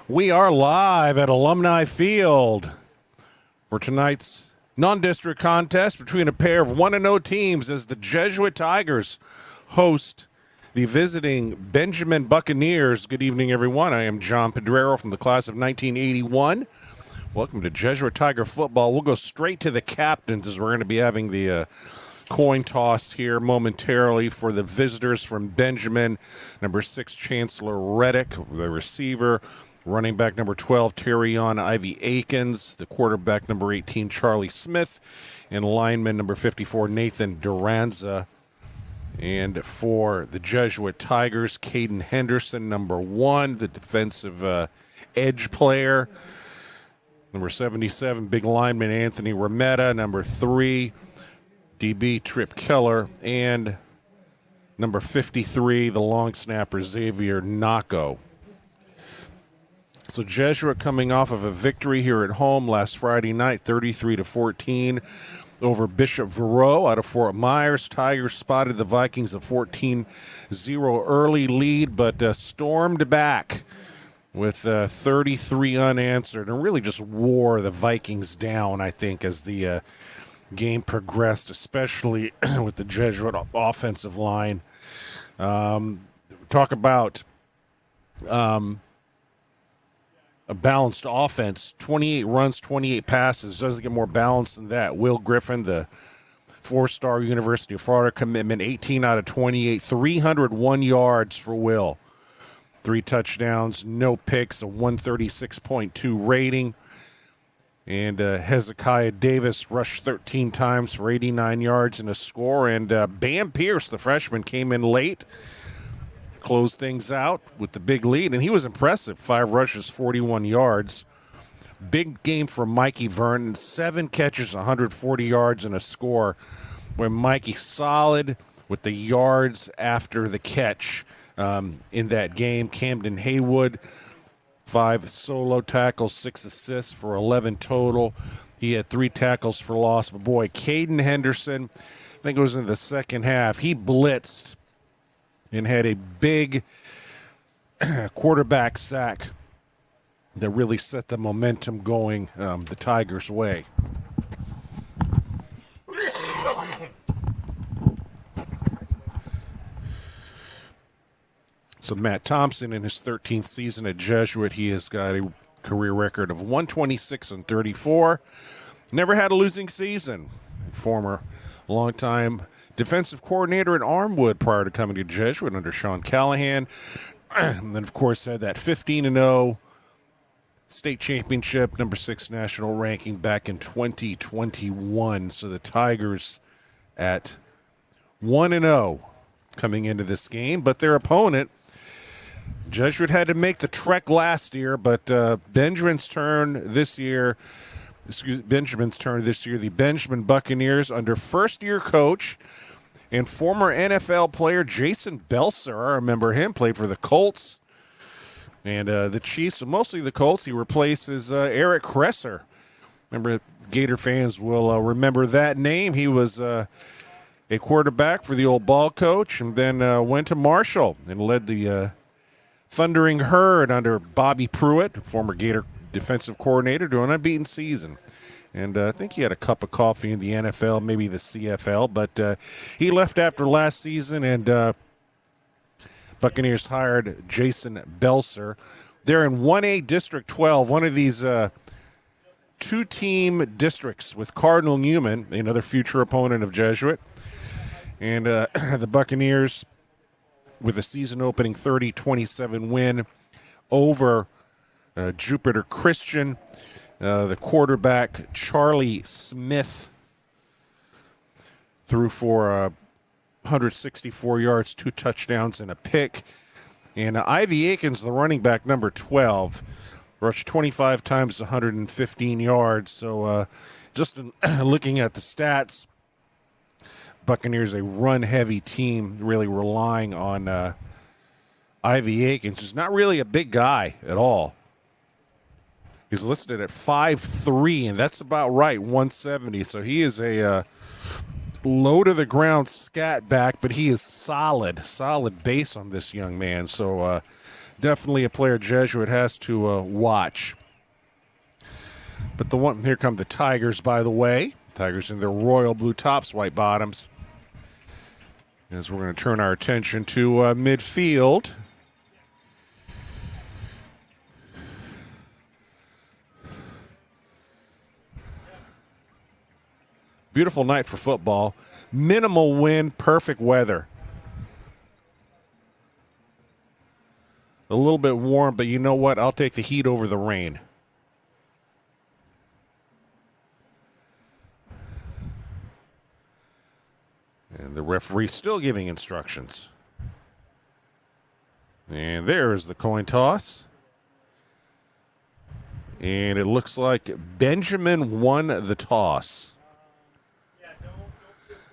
We are live at Alumni Field for tonight's non-district contest between a pair of 1-0 teams as the Jesuit Tigers host the visiting Benjamin Buccaneers. Good evening, everyone. I am John Pedrero from the class of 1981. Welcome to Jesuit Tiger football. We'll go straight to the captains as we're going to be having the coin toss here momentarily for the visitors from Benjamin. Number 6, Chancellor Reddick, the receiver. Running back number 12, Terrion Ivy Akins. The quarterback number 18, Charlie Smith. And lineman number 54, Nathan Duranza. And for the Jesuit Tigers, Caden Henderson, number 1, the defensive edge player. Number 77, big lineman Anthony Remetta. Number 3, DB Trip Keller. And number 53, the long snapper Xavier Nako. So Jesuit coming off of a victory here at home last Friday night, 33-14 over Bishop Verreau out of Fort Myers. Tigers spotted the Vikings a 14-0 early lead, but stormed back with 33 unanswered and really just wore the Vikings down, I think, as the game progressed, especially with the Jesuit offensive line. Talk about a balanced offense, 28 runs, 28 passes. Doesn't get more balanced than that. Will Griffin, the 4-star University of Florida commitment, 18 out of 28, 301 yards for Will. 3 touchdowns, no picks, a 136.2 rating. And Hezekiah Davis rushed 13 times for 89 yards and a score. And Bam Pierce, the freshman, came in late, closed things out with the big lead, and he was impressive. 5 rushes, 41 yards. Big game for Mikey Vernon, 7 catches, 140 yards and a score, where Mikey solid with the yards after the catch in that game. Camden Haywood, 5 solo tackles, 6 assists for 11 total. He had 3 tackles for loss, but boy, Caden Henderson, I think it was in the second half, he blitzed and had a big quarterback sack that really set the momentum going the Tigers' way. So Matt Thompson, in his 13th season at Jesuit, he has got a career record of 126-34. Never had a losing season. Former longtime defensive coordinator at Armwood prior to coming to Jesuit under Sean Callahan. And then, of course, had that 15-0 state championship, number 6 national ranking back in 2021. So the Tigers at 1-0 coming into this game. But their opponent, Jesuit, had to make the trek last year, but Benjamin's turn this year. The Benjamin Buccaneers under first-year coach and former NFL player Jason Belser. I remember him, played for the Colts and the Chiefs, mostly the Colts. He replaces Eric Kresser. Remember, Gator fans will remember that name. He was a quarterback for the old ball coach and then went to Marshall and led the Thundering Herd under Bobby Pruitt, former Gator defensive coordinator, to an unbeaten season. And I think he had a cup of coffee in the NFL, maybe the CFL, but he left after last season, and Buccaneers hired Jason Belser. They're in 1A District 12, one of these 2-team districts with Cardinal Newman, another future opponent of Jesuit. And the Buccaneers, with a season-opening 30-27 win over Jupiter Christian. The quarterback, Charlie Smith, threw for 164 yards, 2 touchdowns, and a pick. And Ivy Akins, the running back, number 12, rushed 25 times, 115 yards. So just looking at the stats, Buccaneers a run-heavy team, really relying on Ivy Akins, who's not really a big guy at all. He's listed at 5'3", and that's about right, 170. So he is a low-to-the-ground scat back, but he is solid base on this young man. So Definitely a player Jesuit has to watch. But here come the Tigers, by the way. Tigers in their royal blue tops, white bottoms. As we're going to turn our attention to midfield. Beautiful night for football. Minimal wind, perfect weather. A little bit warm, but you know what? I'll take the heat over the rain. And the referee still giving instructions. And there is the coin toss. And it looks like Benjamin won the toss.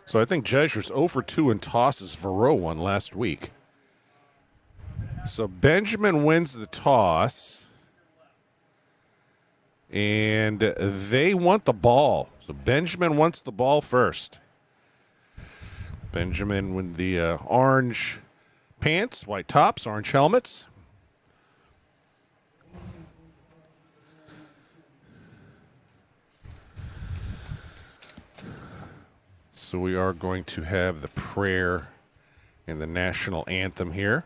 So I think Jesuit's 0 for 2 in tosses. Verreau won last week. So Benjamin wins the toss. And they want the ball. So Benjamin wants the ball first. Benjamin with the orange pants, white tops, orange helmets. So we are going to have the prayer and the national anthem here.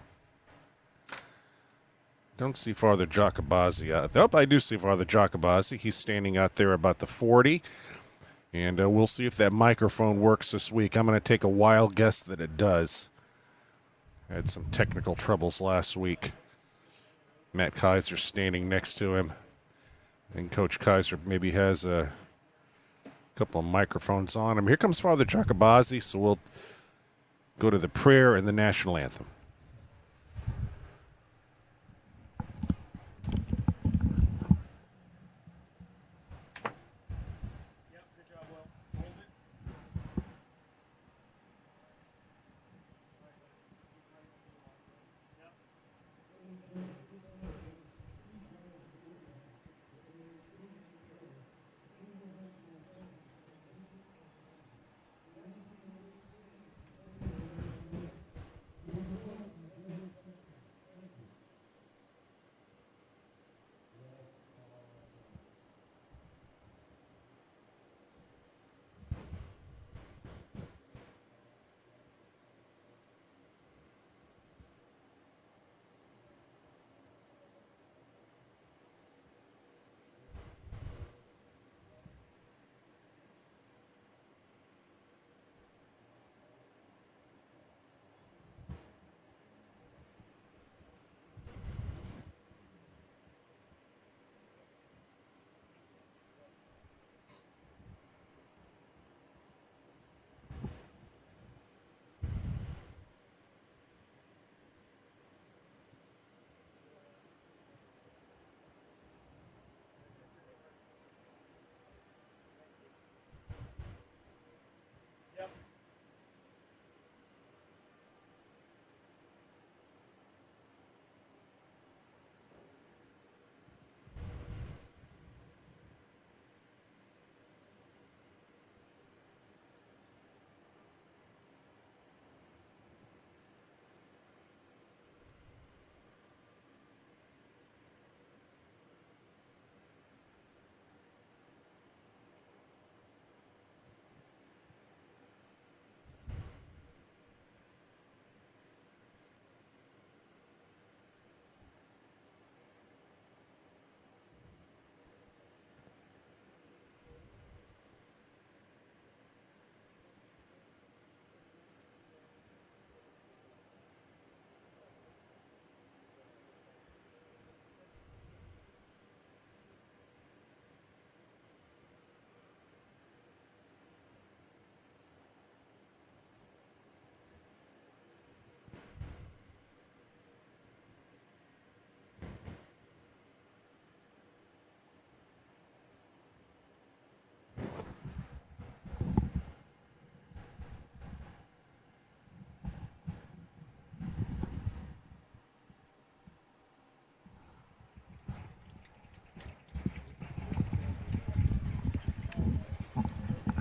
Don't see Father Giacobazzi out there. Oh, I do see Father Giacobazzi. He's standing out there about the 40. And we'll see if that microphone works this week. I'm going to take a wild guess that it does. I had some technical troubles last week. Matt Kaiser standing next to him. And Coach Kaiser maybe has a couple of microphones on him. Here comes Father Giacobazzi, so we'll go to the prayer and the national anthem.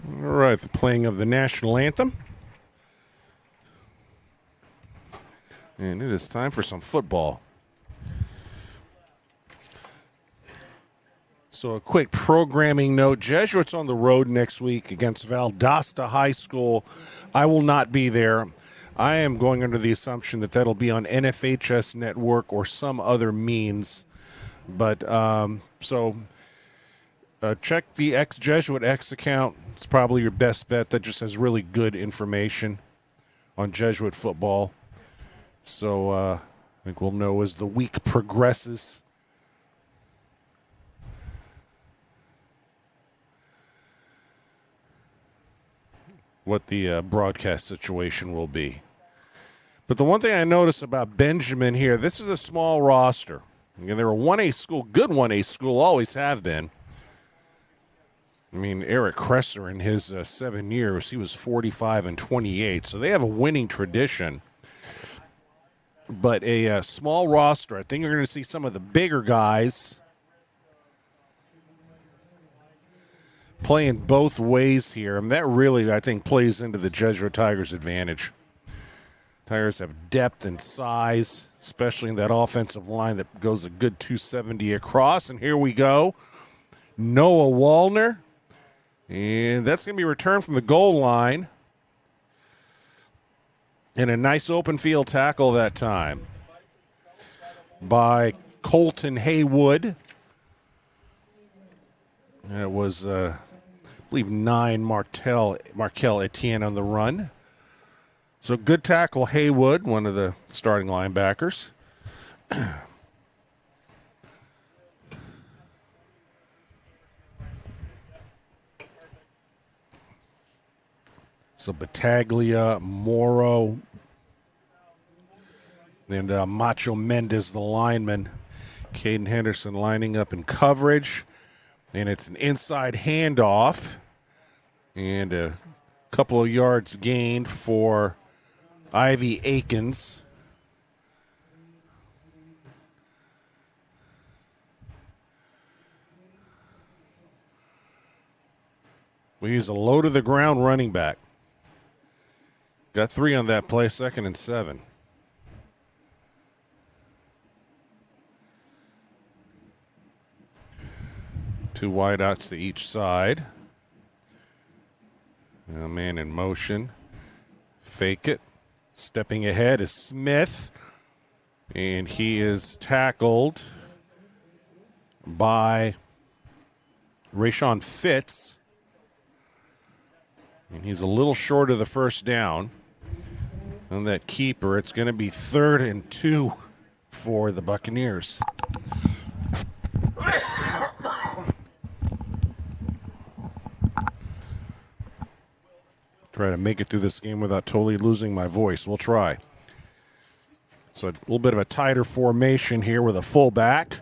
All right, the playing of the national anthem. And it is time for some football. So a quick programming note. Jesuits on the road next week against Valdosta High School. I will not be there. I am going under the assumption that that'll be on NFHS Network or some other means. But check the Jesuit X account. It's probably your best bet. That just has really good information on Jesuit football. So I think we'll know as the week progresses. What the broadcast situation will be. But the one thing I notice about Benjamin here, this is a small roster. Again, they're a 1A school, good 1A school, always have been. I mean, Eric Kresser in his 7 years, he was 45-28, so they have a winning tradition. But a small roster. I think you're going to see some of the bigger guys playing both ways here, and that really, I think, plays into the Jesuit Tigers' advantage. Tigers have depth and size, especially in that offensive line that goes a good 270 across. And here we go. Noah Wallner. And that's going to be returned from the goal line. And a nice open field tackle that time by Colton Haywood. It was, I believe, 9 Markel Etienne on the run. So good tackle, Haywood, one of the starting linebackers. So Battaglia, Morrow, and Macho Mendez, the lineman. Caden Henderson lining up in coverage. And it's an inside handoff. And a couple of yards gained for Ivy Akins. We use a low to the ground running back. Got 3 on that play, 2nd and 7. Two wideouts to each side. A man in motion. Fake it. Stepping ahead is Smith. And he is tackled by Rayshawn Fitz. And he's a little short of the first down. On that keeper, it's going to be 3rd and 2 for the Buccaneers. Try to make it through this game without totally losing my voice. We'll try. So a little bit of a tighter formation here with a fullback.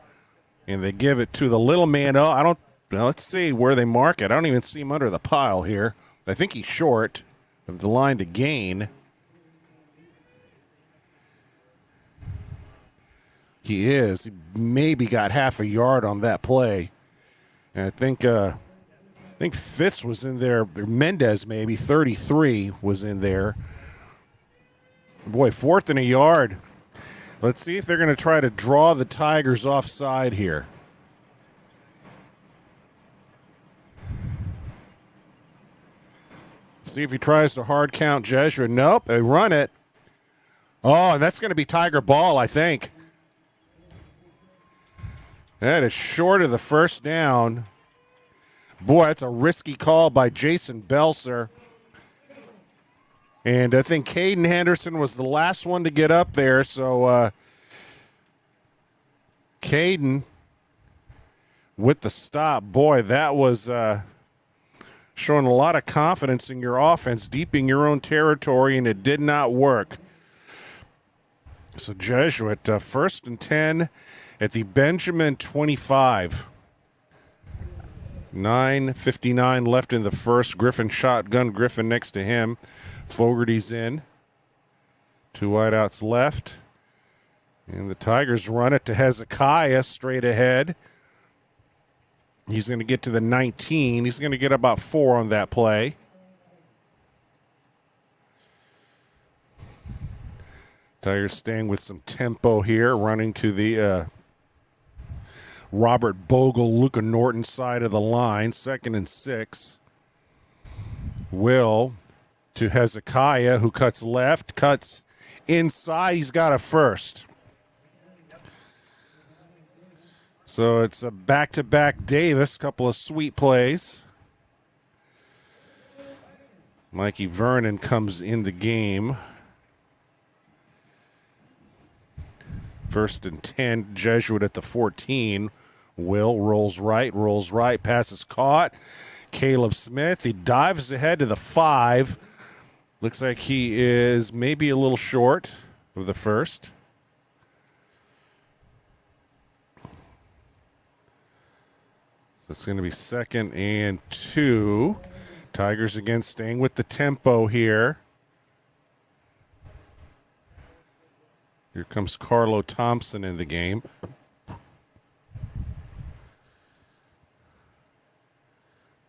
And they give it to the little man. Oh, let's see where they mark it. I don't even see him under the pile here. I think he's short of the line to gain. He is. He maybe got half a yard on that play. And I think Fitz was in there. Mendez maybe, 33 was in there. Boy, 4th and a yard. Let's see if they're going to try to draw the Tigers offside here. See if he tries to hard count Jesuit. Nope, they run it. Oh, and that's going to be Tiger ball, I think. That is short of the first down. Boy, that's a risky call by Jason Belser. And I think Caden Henderson was the last one to get up there. So Caden with the stop. Boy, that was showing a lot of confidence in your offense, deep in your own territory, and it did not work. So Jesuit, 1st and 10 at the Benjamin 25. 9:59 left in the first. Griffin shotgun. Griffin next to him. Fogarty's in. 2 wideouts left. And the Tigers run it to Hezekiah straight ahead. He's going to get to the 19. He's going to get about 4 on that play. Tigers staying with some tempo here, running to the Robert Bogle, Luca Norton side of the line. 2nd and 6. Will to Hezekiah, who cuts left, cuts inside. He's got a first. So it's a back-to-back Davis, couple of sweet plays. Mikey Vernon comes in the game. 1st and 10, Jesuit at the 14. Will rolls right, pass is caught. Caleb Smith, he dives ahead to the 5. Looks like he is maybe a little short of the first. So it's going to be 2nd and 2. Tigers again staying with the tempo here. Here comes Carlo Thompson in the game.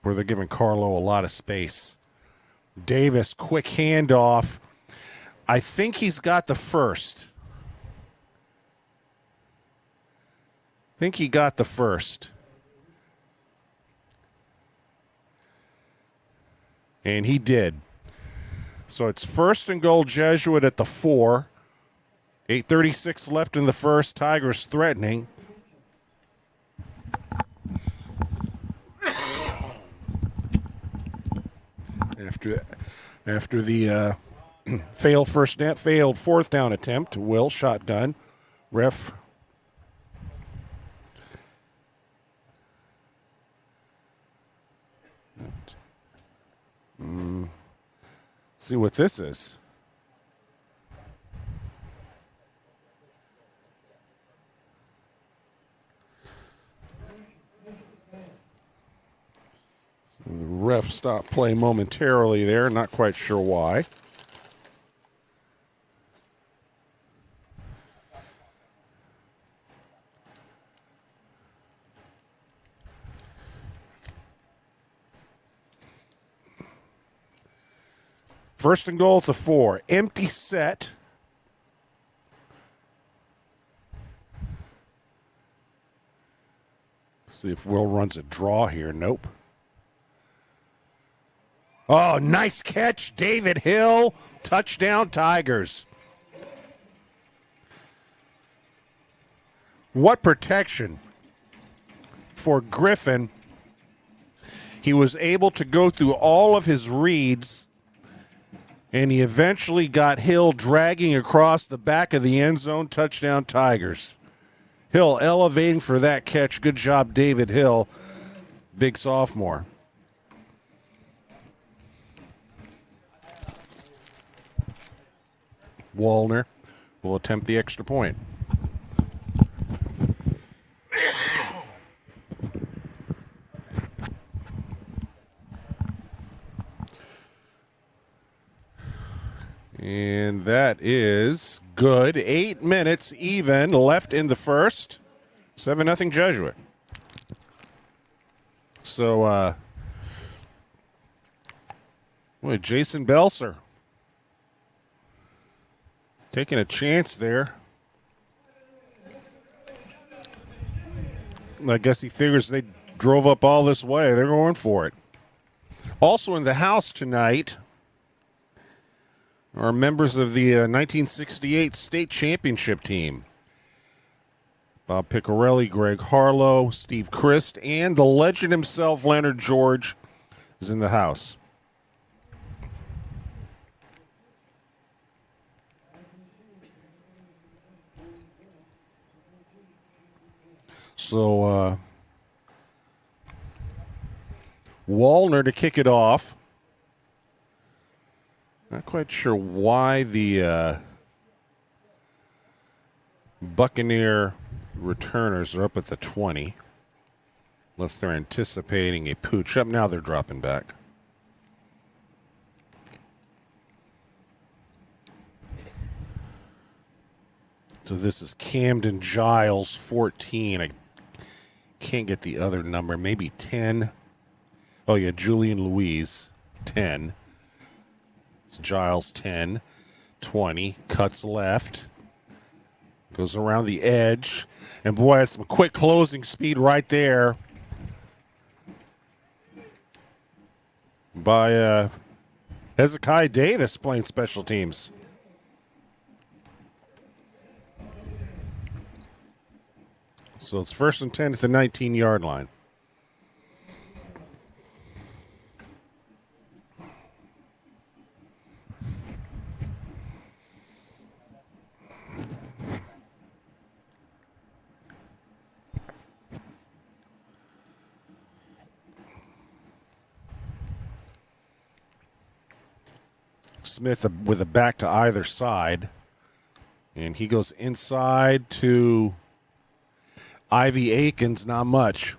Where they're giving Carlo a lot of space. Davis, quick handoff. I think he's got the first. I think he got the first. And he did. So it's 1st and goal, Jesuit at the 4. 8:36 left in the first. Tigers threatening. After the failed 4th down attempt, Will shotgun. Ref. See what this is. So the ref stopped play momentarily there. Not quite sure why. First and goal at the 4. Empty set. See if Will runs a draw here. Nope. Oh, nice catch, David Hill. Touchdown, Tigers. What protection for Griffin. He was able to go through all of his reads, and he eventually got Hill dragging across the back of the end zone. Touchdown, Tigers. Hill elevating for that catch. Good job, David Hill, big sophomore. Wallner will attempt the extra point. And that is good. 8 minutes even left in the first. 7-0 Jesuit. So, boy, Jason Belser taking a chance there. I guess he figures they drove up all this way. They're going for it. Also in the house tonight are members of the 1968 state championship team. Bob Piccarelli, Greg Harlow, Steve Christ, and the legend himself, Leonard George, is in the house. So, Wallner to kick it off. Not quite sure why the Buccaneer returners are up at the 20. Unless they're anticipating a pooch. Up now they're dropping back. So this is Camden Giles, 14. I can't get the other number. Maybe 10. Oh, yeah, Julian Louise, 10. It's Giles, 10. 20. Cuts left. Goes around the edge. And boy, that's some quick closing speed right there by Hezekiah Davis playing special teams. So it's 1st and 10 at the 19-yard line. Smith with a back to either side. And he goes inside to Ivy Akins, not much.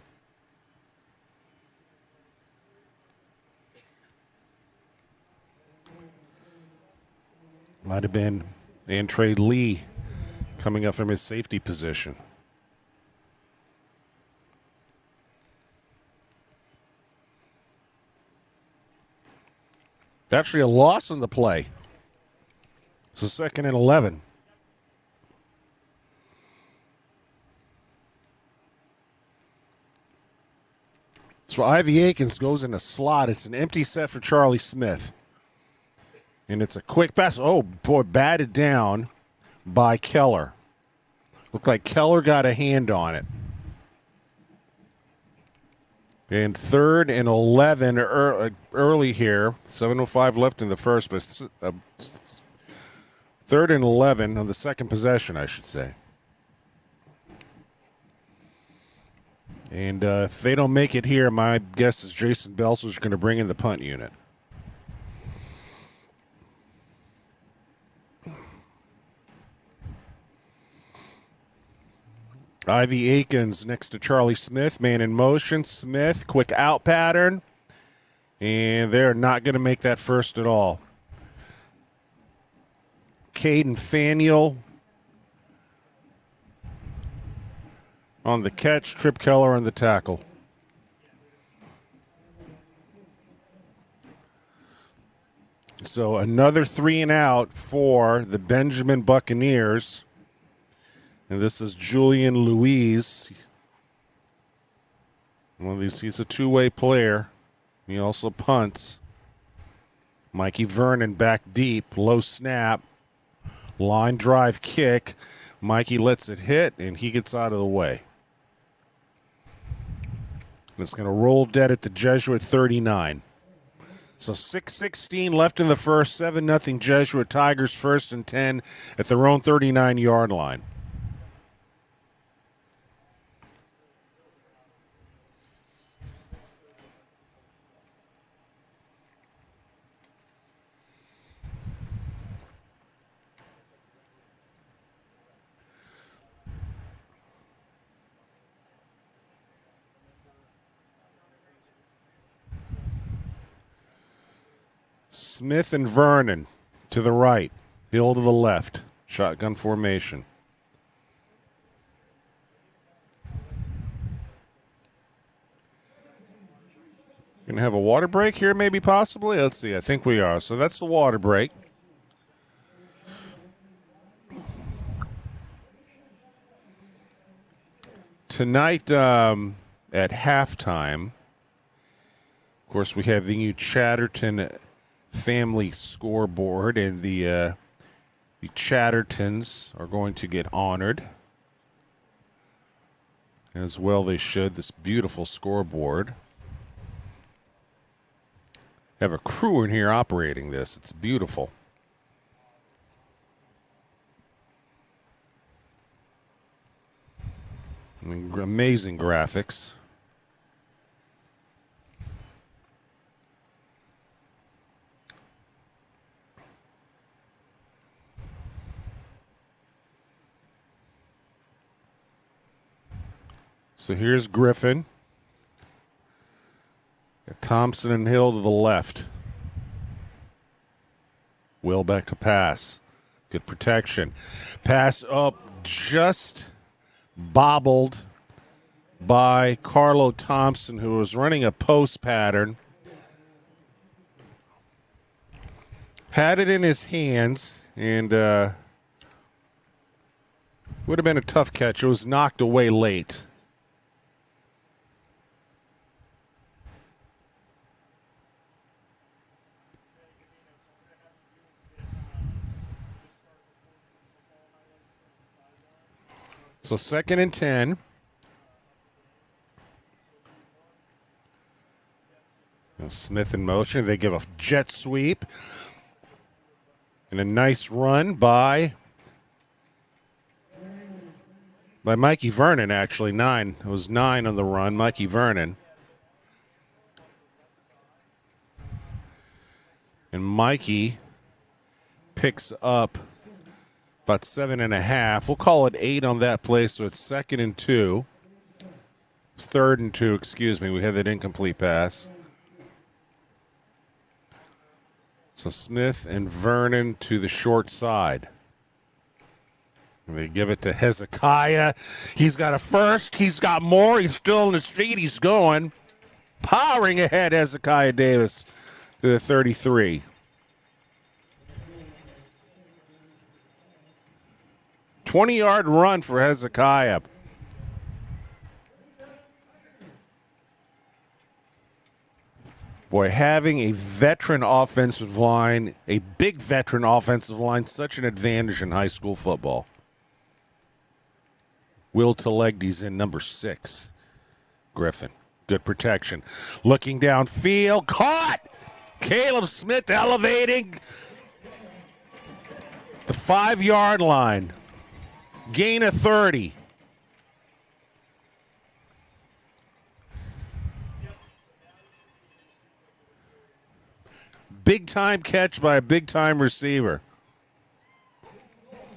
Might have been Antre Lee coming up from his safety position. Actually a loss in the play. So 2nd and 11. So Ivy Akins goes in a slot. It's an empty set for Charlie Smith. And it's a quick pass. Oh, boy, batted down by Keller. Looked like Keller got a hand on it. And 3rd and 11 early here. 7:05 left in the first, but 3rd and 11 on the second possession, I should say. And if they don't make it here, my guess is Jason Belser's going to bring in the punt unit. Ivy Akins next to Charlie Smith, man in motion. Smith, quick out pattern. And they're not going to make that first at all. Caden Faniel on the catch, Trip Keller on the tackle. So another 3 and out for the Benjamin Buccaneers. And this is Julian Louise. He's a two-way player. He also punts. Mikey Vernon back deep, low snap, line drive kick. Mikey lets it hit, and he gets out of the way. And it's going to roll dead at the Jesuit 39. So 6:16 left in the first, 7-0 Jesuit Tigers, 1st and 10 at their own 39-yard line. Smith and Vernon to the right. Hill to the left. Shotgun formation. Going to have a water break here, maybe, possibly? Let's see. I think we are. So that's the water break. Tonight at halftime, of course, we have the new Chatterton family scoreboard, and the Chattertons are going to get honored. As well they should, this beautiful scoreboard. Have a crew in here operating this. It's beautiful. I mean, amazing graphics. So here's Griffin. Got Thompson and Hill to the left. Will back to pass. Good protection. Pass up, just bobbled by Carlo Thompson, who was running a post pattern. Had it in his hands, and Would have been a tough catch. It was knocked away late. So 2nd and 10. Now Smith in motion. They give a jet sweep. And a nice run by Mikey Vernon, actually. 9. It was 9 on the run. Mikey Vernon. And Mikey picks up about 7.5. We'll call it 8 on that play, so it's 2nd and 2. It's 3rd and 2, excuse me. We had that incomplete pass. So Smith and Vernon to the short side. And they give it to Hezekiah. He's got a first. He's got more. He's still in the street. He's going. Powering ahead, Hezekiah Davis to the 33. Twenty-yard run for Hezekiah. Boy, having a veteran offensive line, a big veteran offensive line, such an advantage in high school football. Will Telegdy's in number 6. Griffin, good protection. Looking downfield, caught! Caleb Smith elevating the 5-yard line. Gain of 30. Big-time catch by a big-time receiver.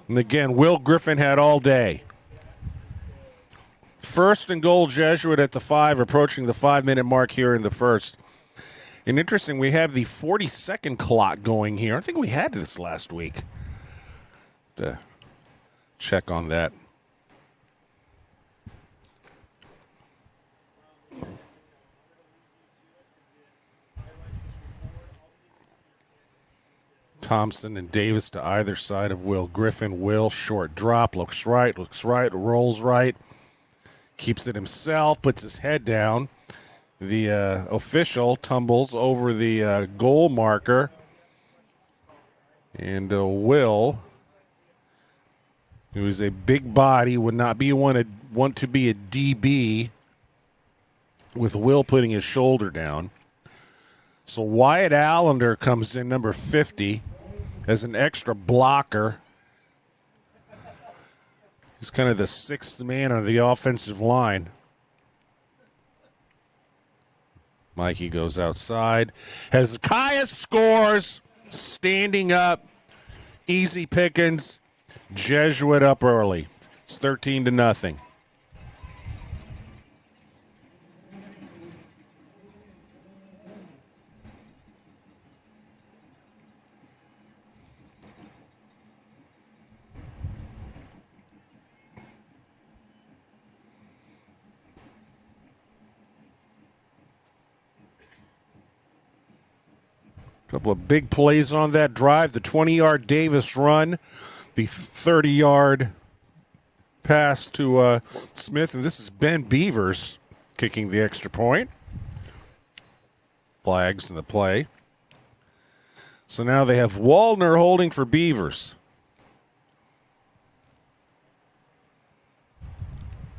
And again, Will Griffin had all day. 1st and goal, Jesuit at the 5, approaching the 5-minute mark here in the first. And interesting, we have the 40-second clock going here. I think we had this last week. To check on that. Thompson and Davis to either side of Will Griffin. Will, short drop, looks right, rolls right. Keeps it himself, puts his head down. The official tumbles over the goal marker. And Will, who is a big body, would not be want to be a DB with Will putting his shoulder down. So Wyatt Allender comes in, number 50, as an extra blocker. He's kind of the 6th man on the offensive line. Mikey goes outside. Hezekiah scores, standing up. Easy pickings. Jesuit up early. It's 13-0. Couple of big plays on that drive. The 20-yard Davis run. The 30-yard pass to Smith. And this is Ben Beavers kicking the extra point. Flags in the play. So now they have Waldner holding for Beavers.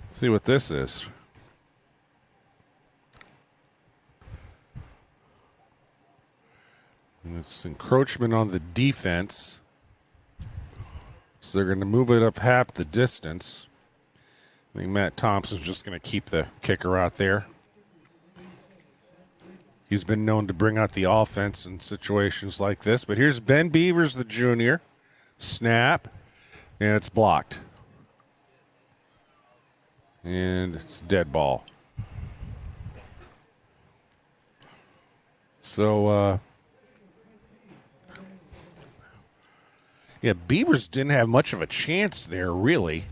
Let's see what this is. And it's encroachment on the defense. So they're going to move it up half the distance. I think Matt Thompson's just going to keep the kicker out there. He's been known to bring out the offense in situations like this. But here's Ben Beavers, the junior. Snap. And it's blocked. And it's dead ball. So, yeah, Beavers didn't have much of a chance there, really.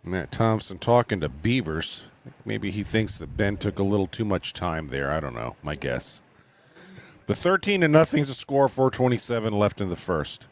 Matt Thompson talking to Beavers. Maybe he thinks that Ben took a little too much time there. I don't know. My guess. But 13-0 is a score. 4:27 left in the first.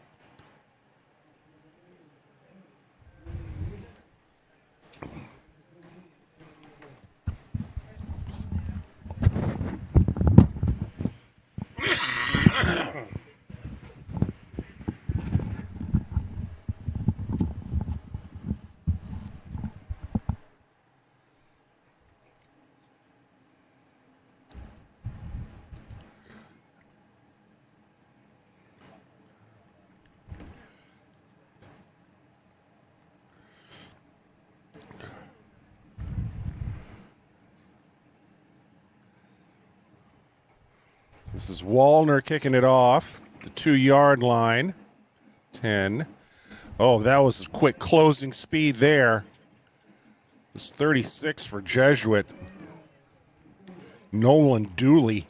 This is Wallner kicking it off. The 2-yard line. 10. Oh, that was a quick closing speed there. It's 36 for Jesuit. Nolan Dooley.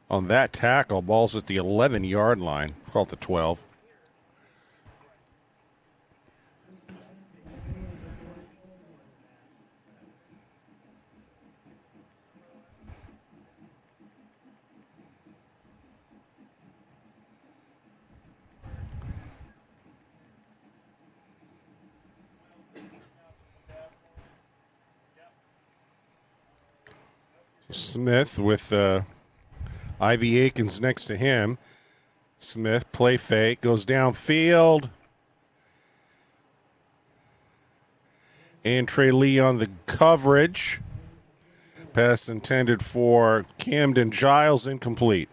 On that tackle, ball's at the 11-yard line. Call it the 12. Smith with Ivy Akins next to him. Smith, play fake, goes downfield. And Trey Lee on the coverage. Pass intended for Camden Giles, incomplete.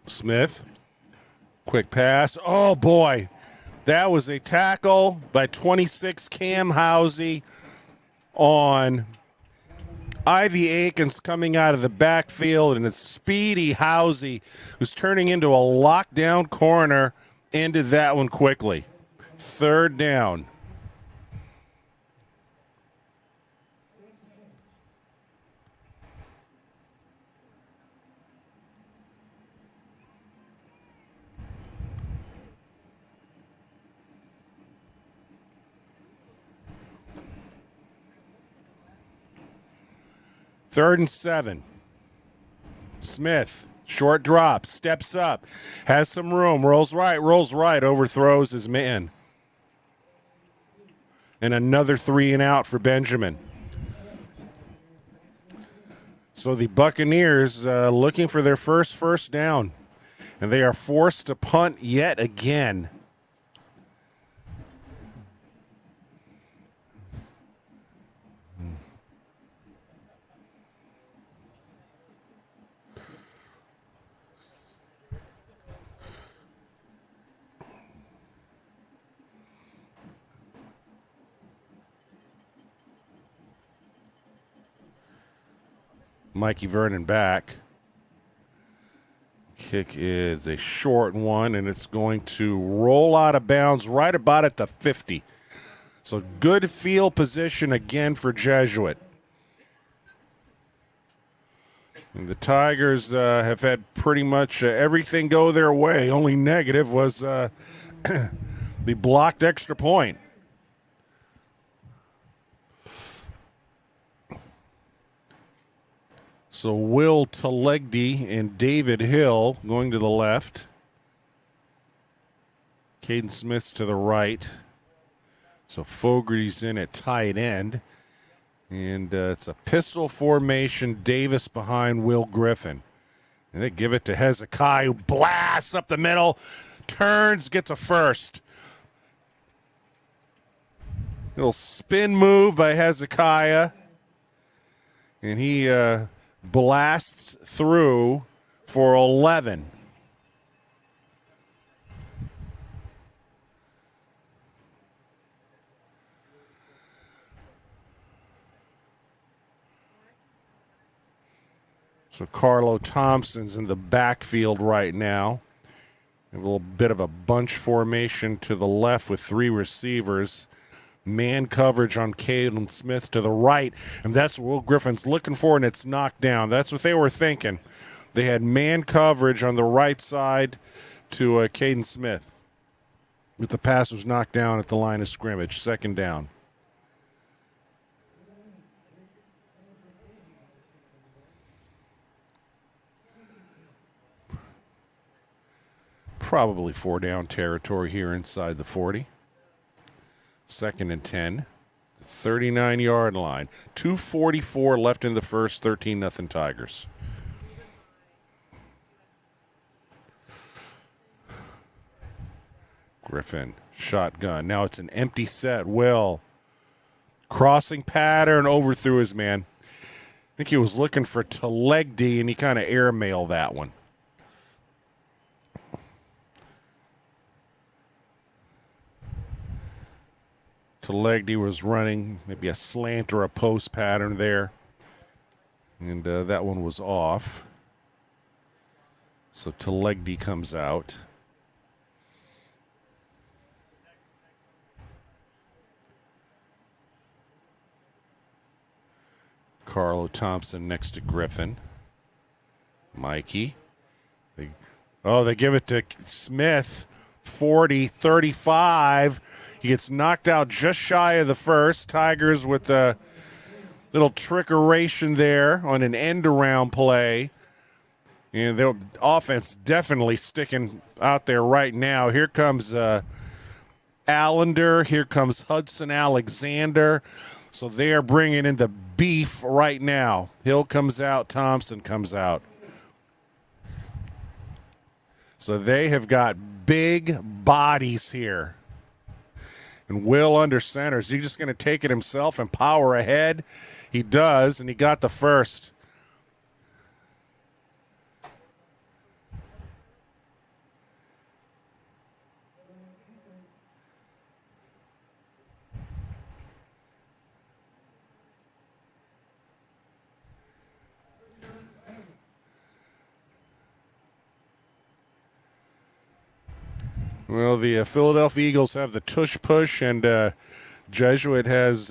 Smith, quick pass. Oh, boy. That was a tackle by 26 Cam Housey on Ivy Akins coming out of the backfield, and it's speedy Housey, who's turning into a lockdown corner, ended that one quickly. 3rd down. Third and 7. Smith, short drop, steps up, has some room, rolls right, overthrows his man. And another 3 and out for Benjamin. So the Buccaneers looking for their first down. And they are forced to punt yet again. Mikey Vernon back. Kick is a short one, and it's going to roll out of bounds right about at the 50. So good field position again for Jesuit. And the Tigers have had pretty much everything go their way. Only negative was the blocked extra point. So Will Telegdi and David Hill going to the left. Caden Smith's to the right. So Fogarty's in at tight end. And it's a pistol formation. Davis behind Will Griffin. And they give it to Hezekiah, who blasts up the middle, turns, gets a first. Little spin move by Hezekiah. And he blasts through for 11. So Carlo Thompson's in the backfield right now. A little bit of a bunch formation to the left with 3 receivers. Man coverage on Caden Smith to the right, and that's what Will Griffin's looking for, and it's knocked down. That's what they were thinking. They had man coverage on the right side to Caden Smith. But the pass was knocked down at the line of scrimmage. 2nd down. Probably 4-down territory here inside the 40. 2nd and 10. The 39-yard line. 2:44 left in the first. 13-0 Tigers. Griffin, shotgun. Now it's an empty set. Will. Crossing pattern, overthrew his man. I think he was looking for Talegdi, and he kind of airmailed that one. Talegdi was running maybe a slant or a post pattern there. And that one was off. So Talegdi comes out. Carlo Thompson next to Griffin. Mikey. They give it to Smith. 40, 35. He gets knocked out just shy of the first. Tigers with a little trickeration there on an end-around play. And the offense definitely sticking out there right now. Here comes Allender. Here comes Hudson Alexander. So they are bringing in the beef right now. Hill comes out. Thompson comes out. So they have got big bodies here. And Will under center. Is he just going to take it himself and power ahead? He does, and he got the first. Well, the Philadelphia Eagles have the tush push, and Jesuit has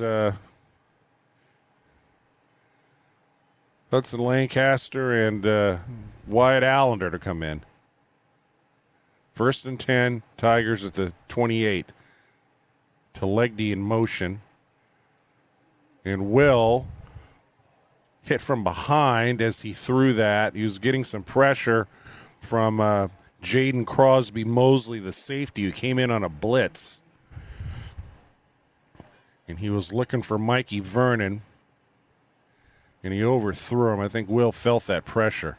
Hudson Lancaster and Wyatt Allender to come in. 1st and 10, Tigers at the 28. Talegdi in motion. And Will hit from behind as he threw that. He was getting some pressure from Jaden Crosby Mosley, the safety, who came in on a blitz. And he was looking for Mikey Vernon. And he overthrew him. I think Will felt that pressure.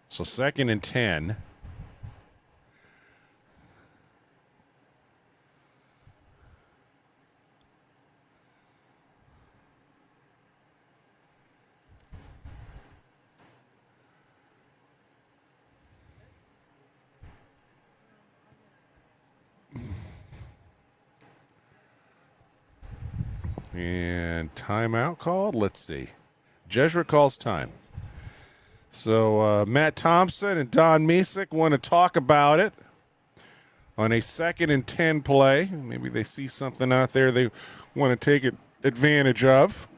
So 2nd and 10. And timeout called. Let's see. Jesuit calls time. So Matt Thompson and Don Misick want to talk about it on a 2nd and 10 play. Maybe they see something out there they want to take advantage of.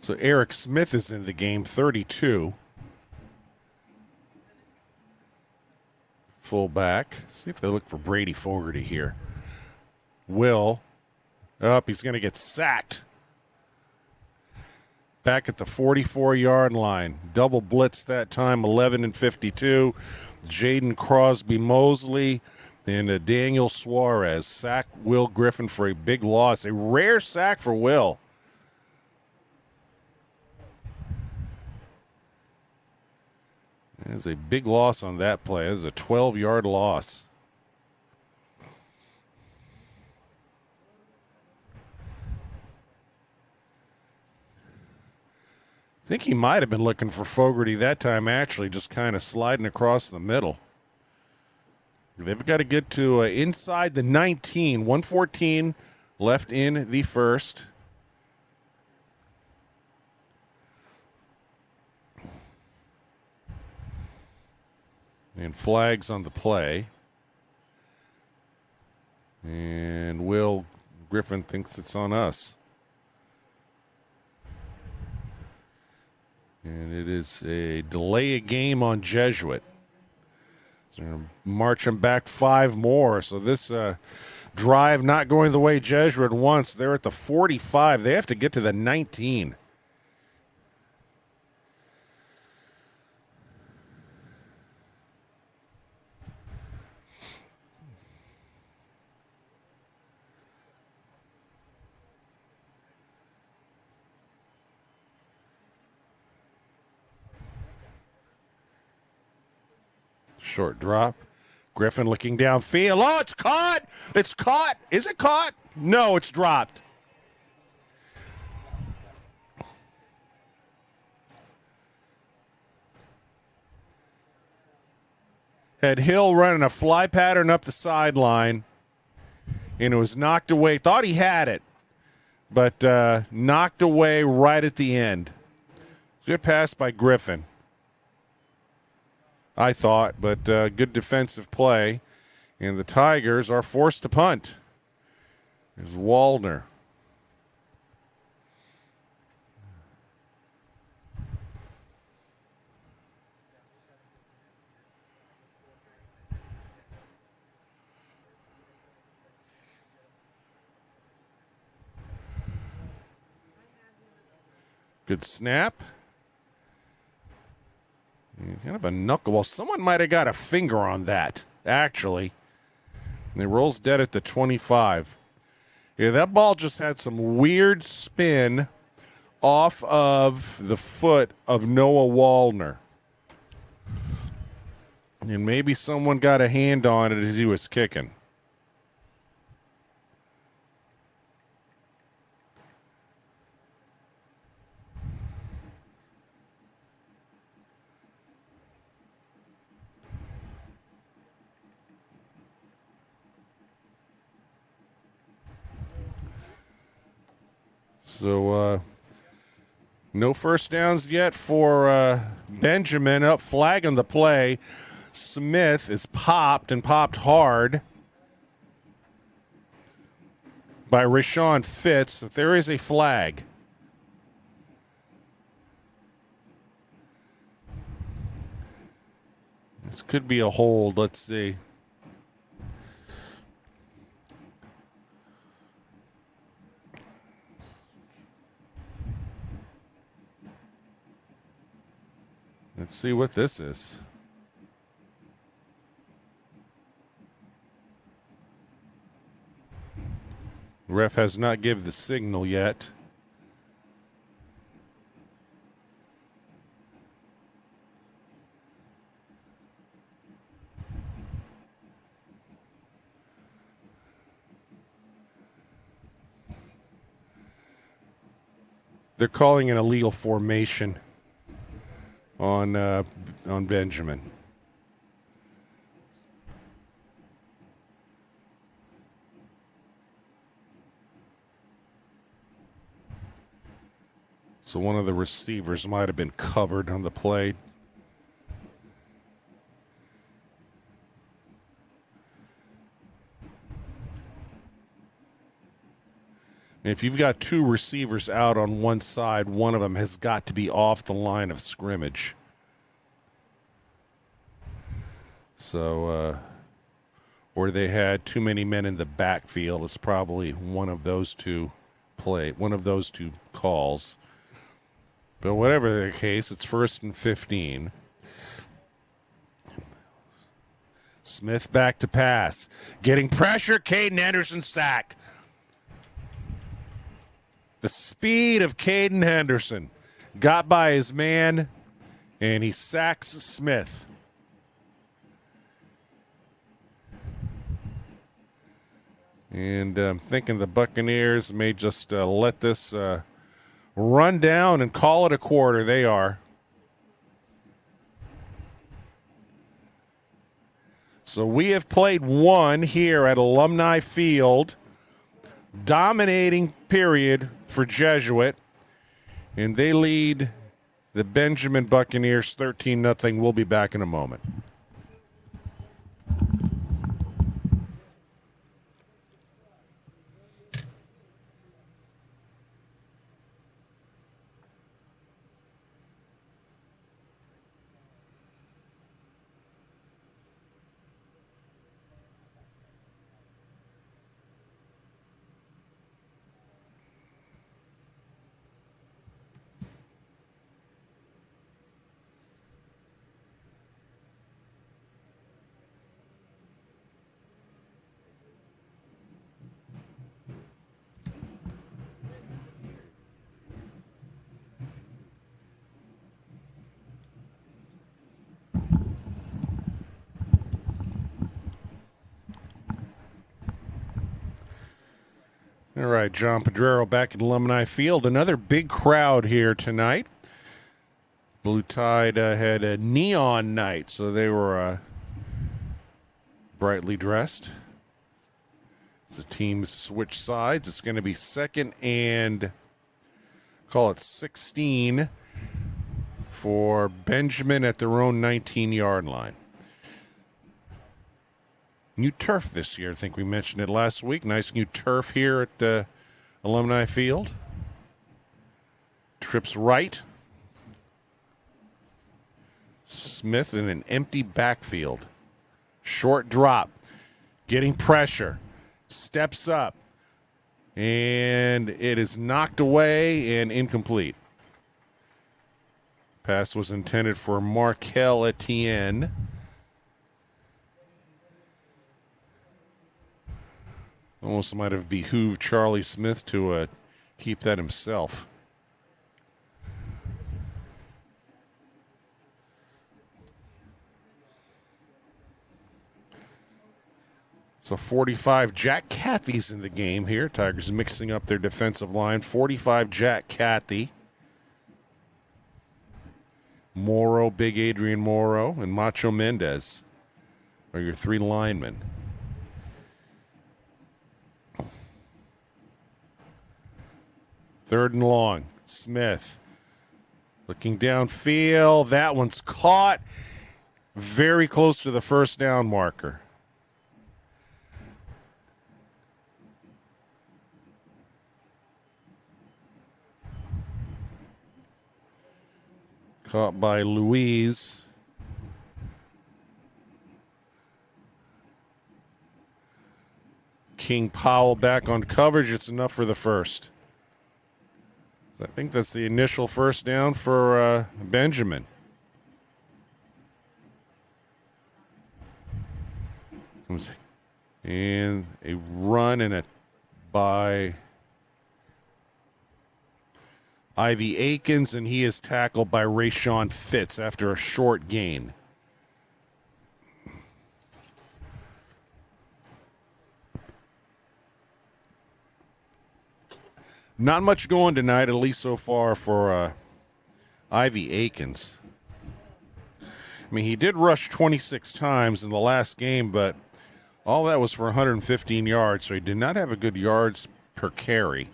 So Eric Smith is in the game, 32. Fullback. See if they look for Brady Fogarty here. Will. He's going to get sacked. Back at the 44-yard line. Double blitz that time, 11 and 52. Jaden Crosby Mosley And Daniel Suarez sack Will Griffin for a big loss. A rare sack for Will. There's a big loss on that play. That's a 12-yard loss. I think he might have been looking for Fogarty that time, actually, just kind of sliding across the middle. They've got to get to inside the 19. 114 left in the first. And flags on the play. And Will Griffin thinks it's on us. And it is a delay a game on Jesuit. So they're marching back 5 more. So this drive not going the way Jesuit wants. They're at the 45. They have to get to the 19. Short drop. Griffin looking downfield. Oh, it's caught. It's caught. Is it caught? No, it's dropped. Had Hill running a fly pattern up the sideline, and it was knocked away. Thought he had it, but knocked away right at the end. Good pass by Griffin, I thought, but good defensive play. And the Tigers are forced to punt. There's Waldner. Good snap. Kind of a knuckleball. Someone might have got a finger on that, actually. And it rolls dead at the 25. Yeah, that ball just had some weird spin off of the foot of Noah Waldner. And maybe someone got a hand on it as he was kicking. So, no first downs yet for Benjamin. Up flag on the play. Smith is popped and popped hard by Rashawn Fitz. There is a flag. This could be a hold. Let's see. Let's see what this is. Ref has not given the signal yet. They're calling an illegal formation on Benjamin. So one of the receivers might have been covered on the play. If you've got 2 receivers out on one side, one of them has got to be off the line of scrimmage. So, or they had too many men in the backfield. It's probably one of those two calls. But whatever the case, it's 1st and 15. Smith back to pass. Getting pressure. Caden Henderson sack. The speed of Caden Henderson got by his man, and he sacks Smith. And I'm thinking the Buccaneers may just let this run down and call it a quarter. They are. So we have played one here at Alumni Field. Dominating period for Jesuit. And they lead the Benjamin Buccaneers 13-0. We'll be back in a moment. All right, John Pedrero back at Alumni Field. Another big crowd here tonight. Blue Tide had a neon night, so they were brightly dressed. As the teams switch sides, it's going to be second and call it 16 for Benjamin at their own 19-yard line. New turf this year. I think we mentioned it last week. Nice new turf here at Alumni Field. Trips right. Smith in an empty backfield. Short drop. Getting pressure. Steps up. And it is knocked away and incomplete. Pass was intended for Markel Etienne. Almost might have behooved Charlie Smith to keep that himself. So 45, Jack Cathy's in the game here. Tigers mixing up their defensive line. 45, Jack Cathy. Morrow, Big Adrian Morrow, and Macho Mendez are your three linemen. Third and long. Smith looking downfield. That one's caught very close to the first down marker. Caught by Louise. King Powell back on coverage. It's enough for the first. I think that's the initial first down for Benjamin. And a run and a by Ivy Akins, and he is tackled by Rayshawn Fitz after a short gain. Not much going tonight, at least so far, for Ivy Akins. I mean, he did rush 26 times in the last game, but all that was for 115 yards, so he did not have a good yards per carry.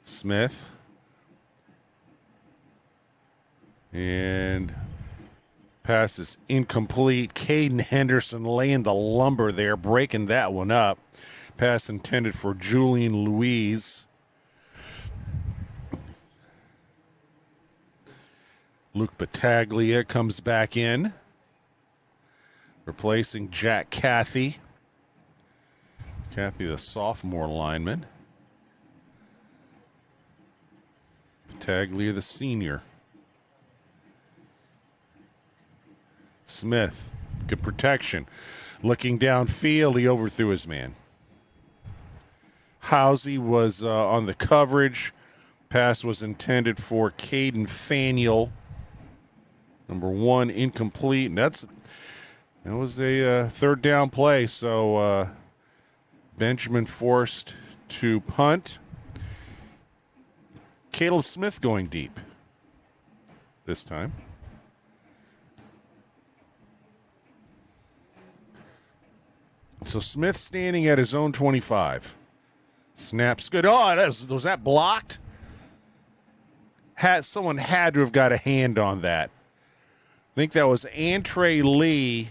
Smith. And pass is incomplete. Caden Henderson laying the lumber there, breaking that one up. Pass intended for Julian Louise. Luke Battaglia comes back in, replacing Jack Cathy. Cathy, the sophomore lineman. Battaglia, the senior. Smith, good protection. Looking downfield, he overthrew his man. Housey was on the coverage. Pass was intended for Caden Faniel. Number 1, incomplete. And that was a third down play. So Benjamin forced to punt. Caleb Smith going deep this time. So Smith standing at his own 25. Snaps good. Oh, was that blocked? Someone had to have got a hand on that. I think that was Antre Lee.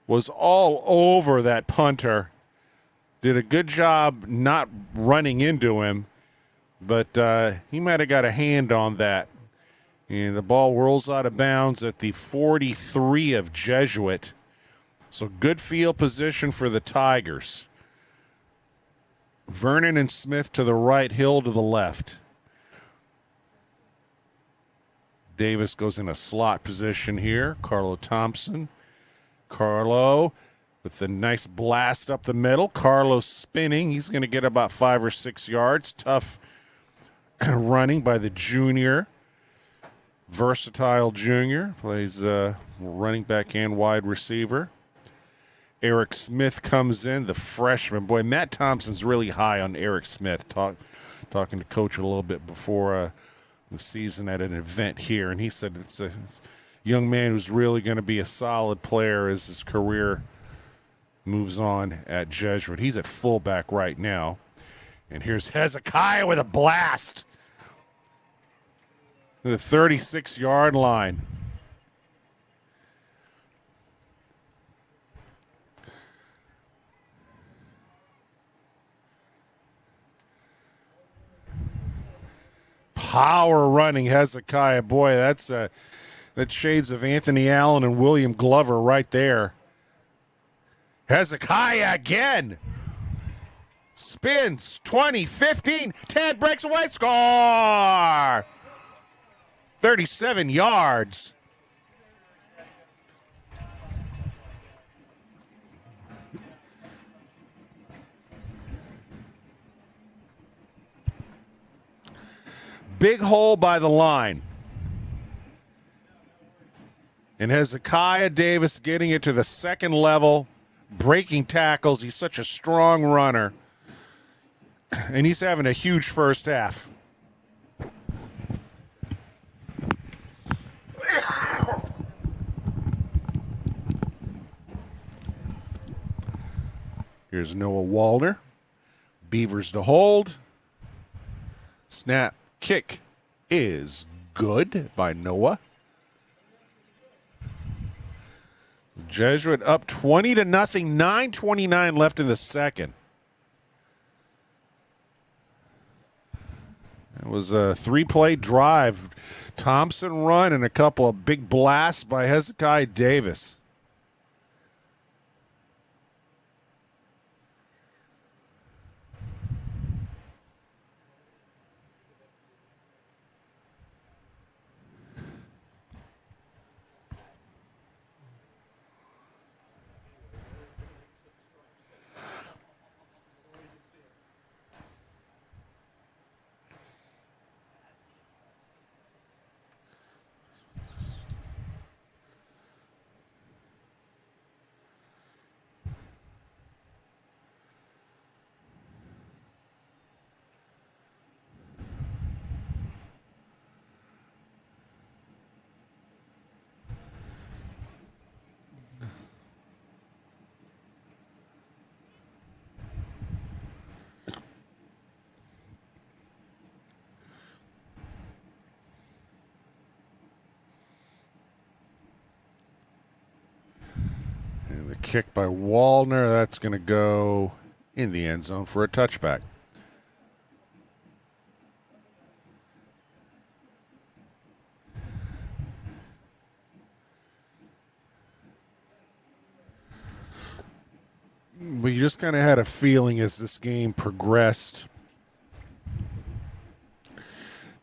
Was all over that punter. Did a good job not running into him, but he might have got a hand on that. And the ball rolls out of bounds at the 43 of Jesuit. So good field position for the Tigers. Vernon and Smith to the right, Hill to the left. Davis goes in a slot position here. Carlo Thompson. Carlo with the nice blast up the middle. Carlo spinning. He's going to get about 5 or 6 yards. Tough running by the junior. Versatile junior. Plays running back and wide receiver. Eric Smith comes in, the freshman. Boy, Matt Thompson's really high on Eric Smith. Talking to Coach a little bit before the season at an event here, and he said it's a young man who's really going to be a solid player as his career moves on at Jesuit. He's at fullback right now. And here's Hezekiah with a blast. The 36-yard line. Power running Hezekiah. Boy, that's shades of Anthony Allen and William Glover right there. Hezekiah again. Spins. 20, 15, 10, breaks away, score! 37 yards. Big hole by the line. And Hezekiah Davis getting it to the second level, breaking tackles. He's such a strong runner. And he's having a huge first half. Here's Noah Wallner. Beavers to hold. Snap. Kick is good by Noah. Jesuit up 20-0, 9:29 left in the second. It was a 3-play drive. Thompson run and a couple of big blasts by Hezekiah Davis. Kick by Wallner. That's going to go in the end zone for a touchback. We just kind of had a feeling as this game progressed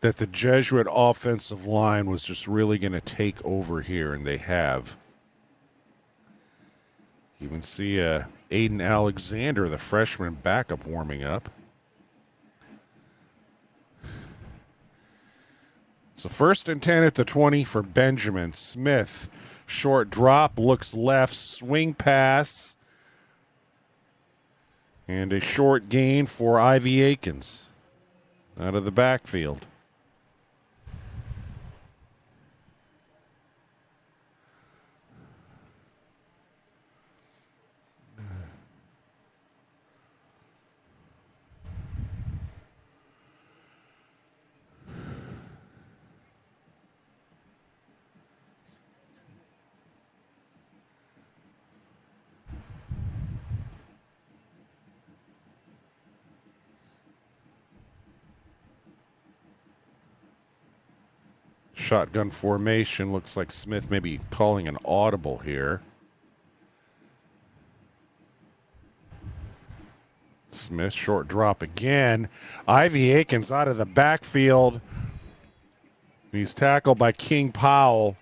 that the Jesuit offensive line was just really going to take over here, and they have. You can see Aiden Alexander, the freshman backup, warming up. So 1st and 10 at the 20 for Benjamin. Smith, short drop, looks left, swing pass, and a short gain for Ivy Akins out of the backfield. Shotgun formation. Looks like Smith may be calling an audible here. Smith, short drop again. Ivy Akins out of the backfield. He's tackled by King Powell.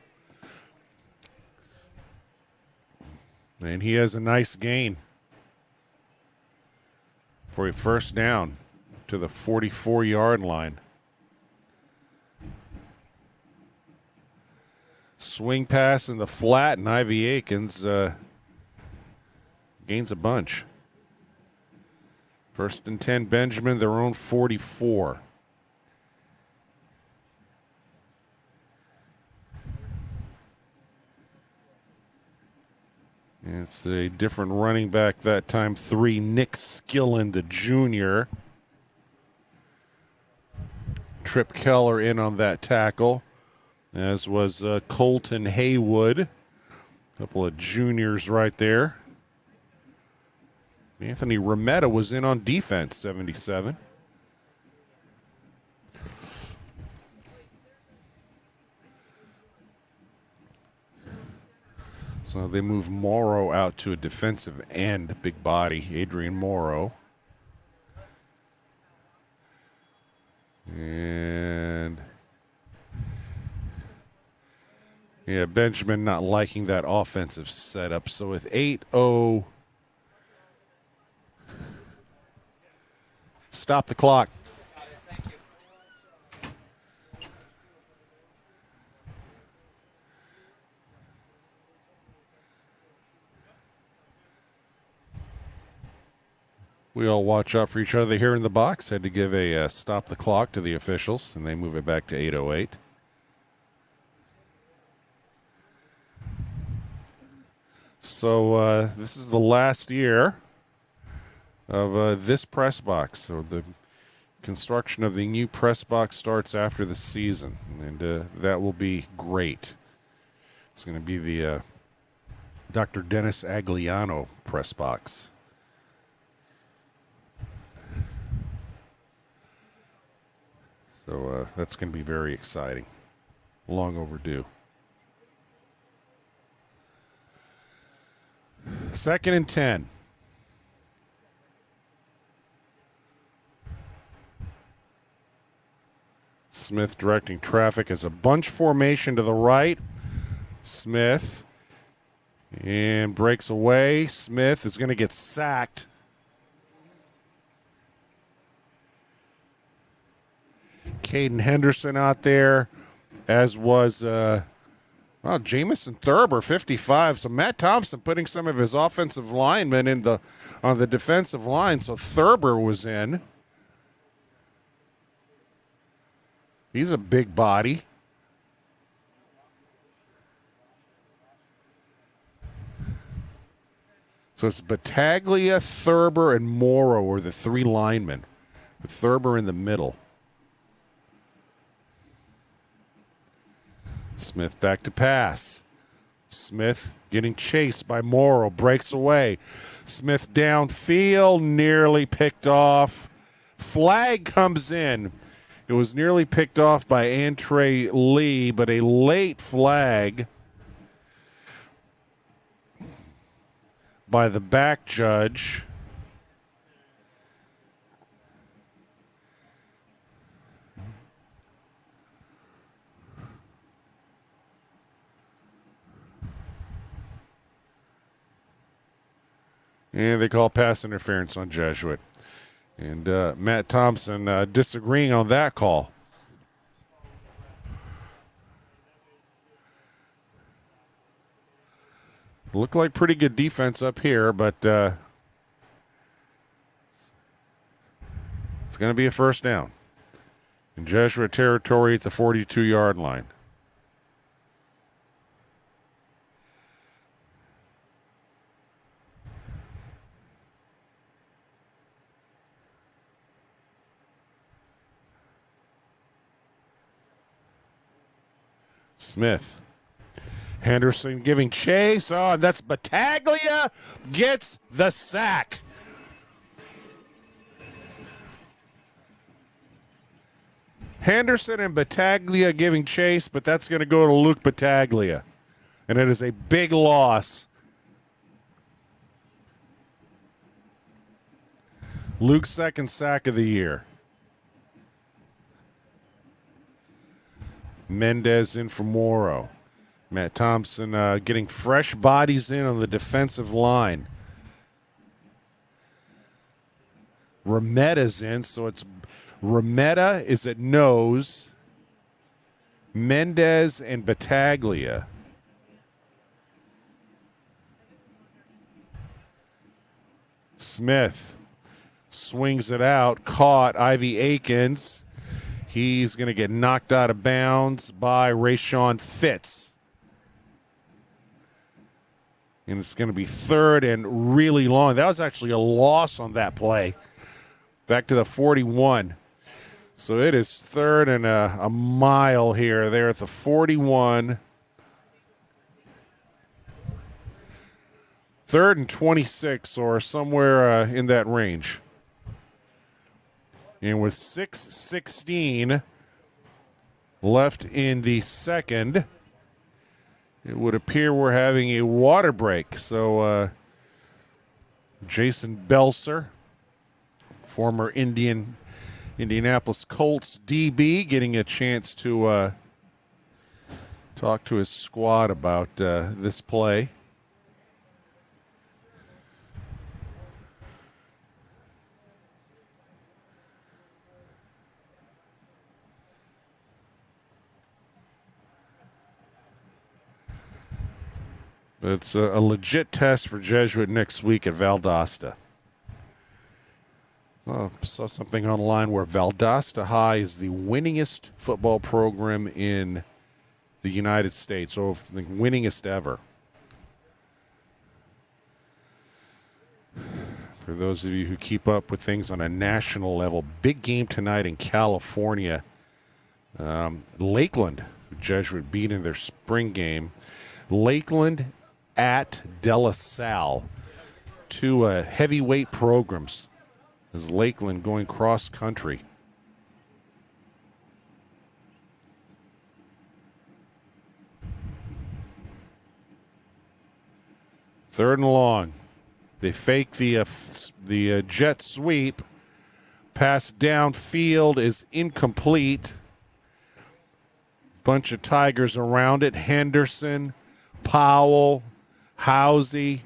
And he has a nice gain for a first down to the 44-yard line. Swing pass in the flat, and Ivy Akins gains a bunch. 1st and 10, Benjamin, their own 44. And it's a different running back that time, 3, Nick Skillen, the junior. Trip Keller in on that tackle, as was Colton Haywood. A couple of juniors right there. Anthony Remetta was in on defense, 77. So they move Morrow out to a defensive end, big body, Adrian Morrow. And yeah, Benjamin not liking that offensive setup. So with 8-0, stop the clock. We all watch out for each other here in the box. Had to give a stop the clock to the officials, and they move it back to 8:08. So this is the last year of this press box. So the construction of the new press box starts after the season, and that will be great. It's going to be the Dr. Dennis Agliano press box. So that's going to be very exciting. Long overdue. 2nd and 10. Smith directing traffic as a bunch formation to the right. Smith and breaks away. Smith is going to get sacked. Caden Henderson out there, as was Jamison Thurber, 55. So Matt Thompson putting some of his offensive linemen on the defensive line. So Thurber was in. He's a big body. So it's Battaglia, Thurber, and Morrow are the 3 linemen, with Thurber in the middle. Smith back to pass. Smith getting chased by Morrow. Breaks away. Smith downfield. Nearly picked off. Flag comes in. It was nearly picked off by Antre Lee, but a late flag by the back judge. And they call pass interference on Jesuit. And Matt Thompson disagreeing on that call. Looked like pretty good defense up here, but it's going to be a first down. In Jesuit territory at the 42-yard line. Smith. Henderson giving chase. Oh, that's Battaglia gets the sack. Henderson and Battaglia giving chase, but that's going to go to Luke Battaglia. And it is a big loss. Luke's second sack of the year. Mendez in for Morrow. Matt Thompson getting fresh bodies in on the defensive line. Remetta's in, so it's Remetta is at nose. Mendez and Battaglia. Smith swings it out, caught Ivy Akins. He's going to get knocked out of bounds by Rayshawn Fitz. And it's going to be third and really long. That was actually a loss on that play. Back to the 41. So it is third and a mile here. They're at the 41. Third and 26 or somewhere in that range. And with 6:16 left in the second, it would appear we're having a water break. So Jason Belser, former Indianapolis Colts DB, getting a chance to talk to his squad about this play. It's a legit test for Jesuit next week at Valdosta. Saw something online where Valdosta High is the winningest football program in the United States, so the winningest ever. For those of you who keep up with things on a national level, big game tonight in California. Lakeland, who Jesuit beat in their spring game. Lakeland at De La Salle, two heavyweight programs. As Lakeland going cross country. Third and long. They fake the jet sweep. Pass downfield is incomplete. Bunch of Tigers around it. Henderson, Powell, Housey.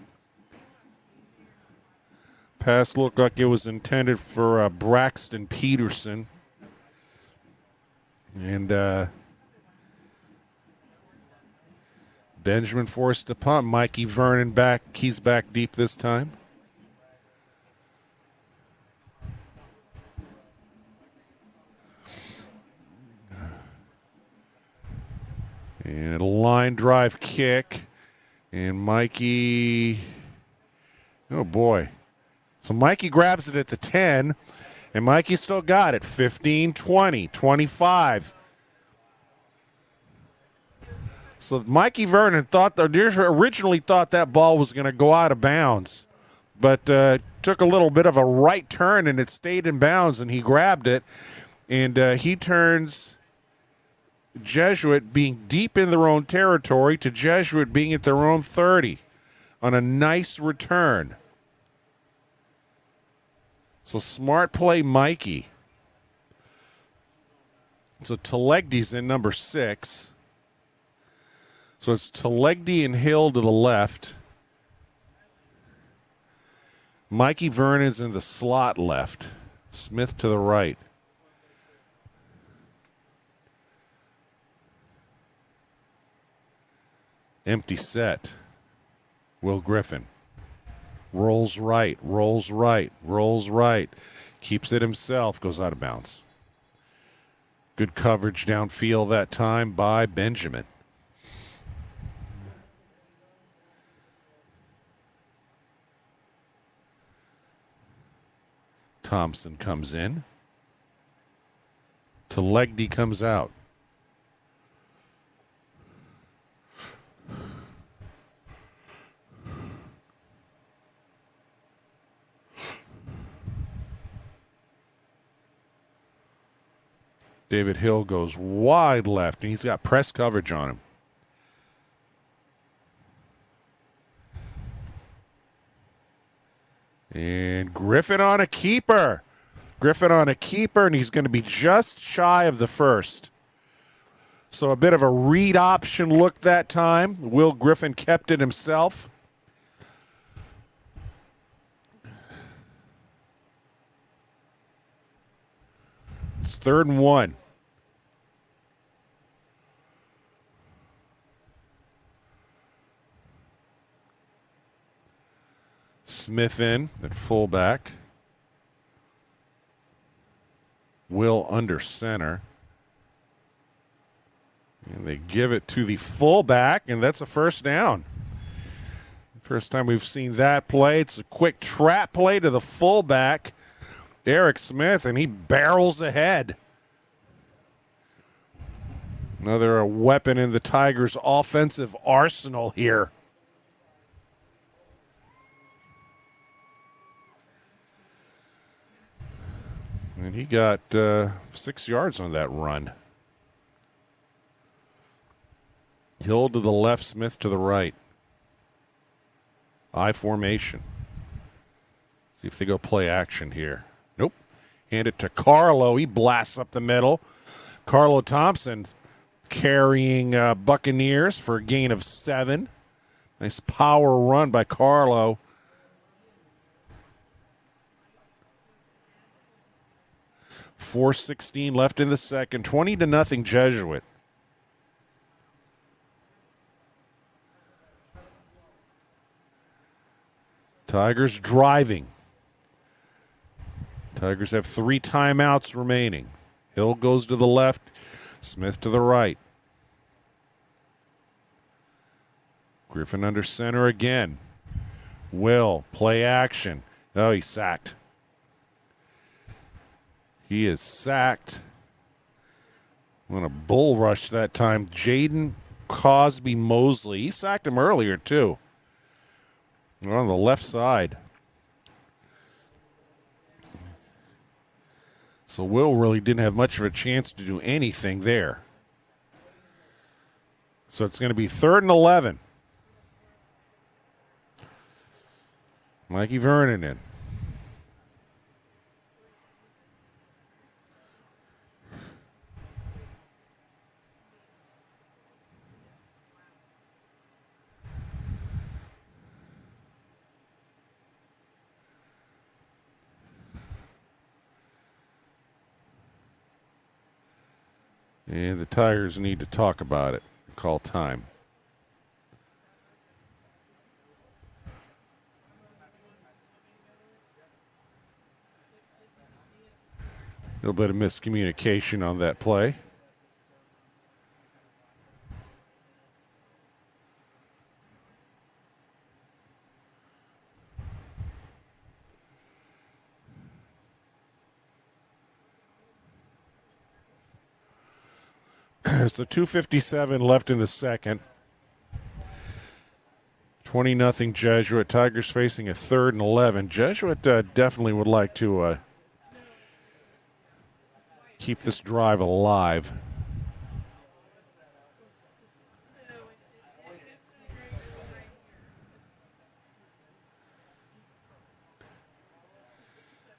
Pass looked like it was intended for Braxton Peterson. And Benjamin forced to punt. Mikey Vernon back. He's back deep this time. And a line drive kick. And Mikey, oh boy. So Mikey grabs it at the 10, and Mikey still got it. 15, 20, 25. So Mikey Vernon originally thought that ball was going to go out of bounds, but took a little bit of a right turn, and it stayed in bounds, and he grabbed it. And he turns Jesuit being deep in their own territory to Jesuit being at their own 30 on a nice return. So smart play, Mikey. So Telegdi's in number 6. So it's Telegdi and Hill to the left. Mikey Vernon's in the slot left. Smith to the right. Empty set. Will Griffin. Rolls right, rolls right, rolls right. Keeps it himself, goes out of bounds. Good coverage downfield that time by Benjamin. Thompson comes in. Telegny comes out. David Hill goes wide left, and he's got press coverage on him. And Griffin on a keeper. Griffin on a keeper, and he's going to be just shy of the first. So a bit of a read option look that time. Will Griffin kept it himself. It's 3rd and 1. Smith in at fullback. Will under center. And they give it to the fullback, and that's a first down. First time we've seen that play. It's a quick trap play to the fullback, Eric Smith, and he barrels ahead. Another weapon in the Tigers' offensive arsenal here. And he got 6 yards on that run. Hill to the left, Smith to the right. I formation. See if they go play action here. Nope. Hand it to Carlo. He blasts up the middle. Carlo Thompson carrying Buccaneers for a gain of 7. Nice power run by Carlo. .416 left in the second. 20-0 Jesuit. Tigers driving. Tigers have 3 timeouts remaining. Hill goes to the left. Smith to the right. Griffin under center again. Will play action. Oh, he's sacked. He is sacked. On a bull rush that time. Jaden Cosby Mosley. He sacked him earlier, too. On the left side. So Will really didn't have much of a chance to do anything there. So it's going to be 3rd and 11. Mikey Vernon in. And the Tigers need to talk about it. Call time. A little bit of miscommunication on that play. So 2:57 left in the second. 20-0 Jesuit. Tigers facing a 3rd and 11. Jesuit definitely would like to keep this drive alive.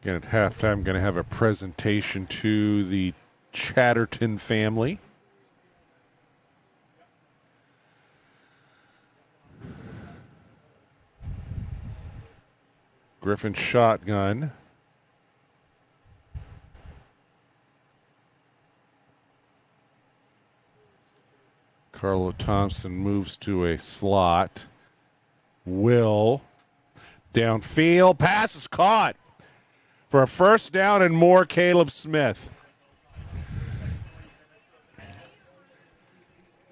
Again, at halftime, going to have a presentation to the Chatterton family. Griffin shotgun. Carlo Thompson moves to a slot. Will downfield. Pass is caught for a first down and more. Caleb Smith.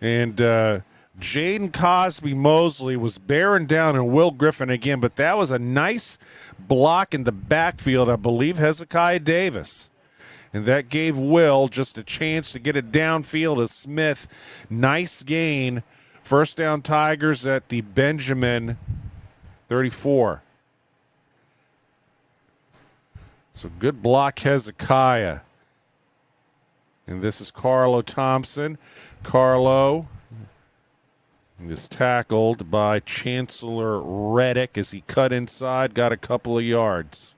And Jaden Cosby Mosley was bearing down on Will Griffin again, but that was a nice block in the backfield, I believe, Hezekiah Davis. And that gave Will just a chance to get it downfield as Smith. Nice gain. First down Tigers at the Benjamin 34. So good block, Hezekiah. And this is Carlo Thompson. Carlo is tackled by Chancellor Reddick as he cut inside, got a couple of yards.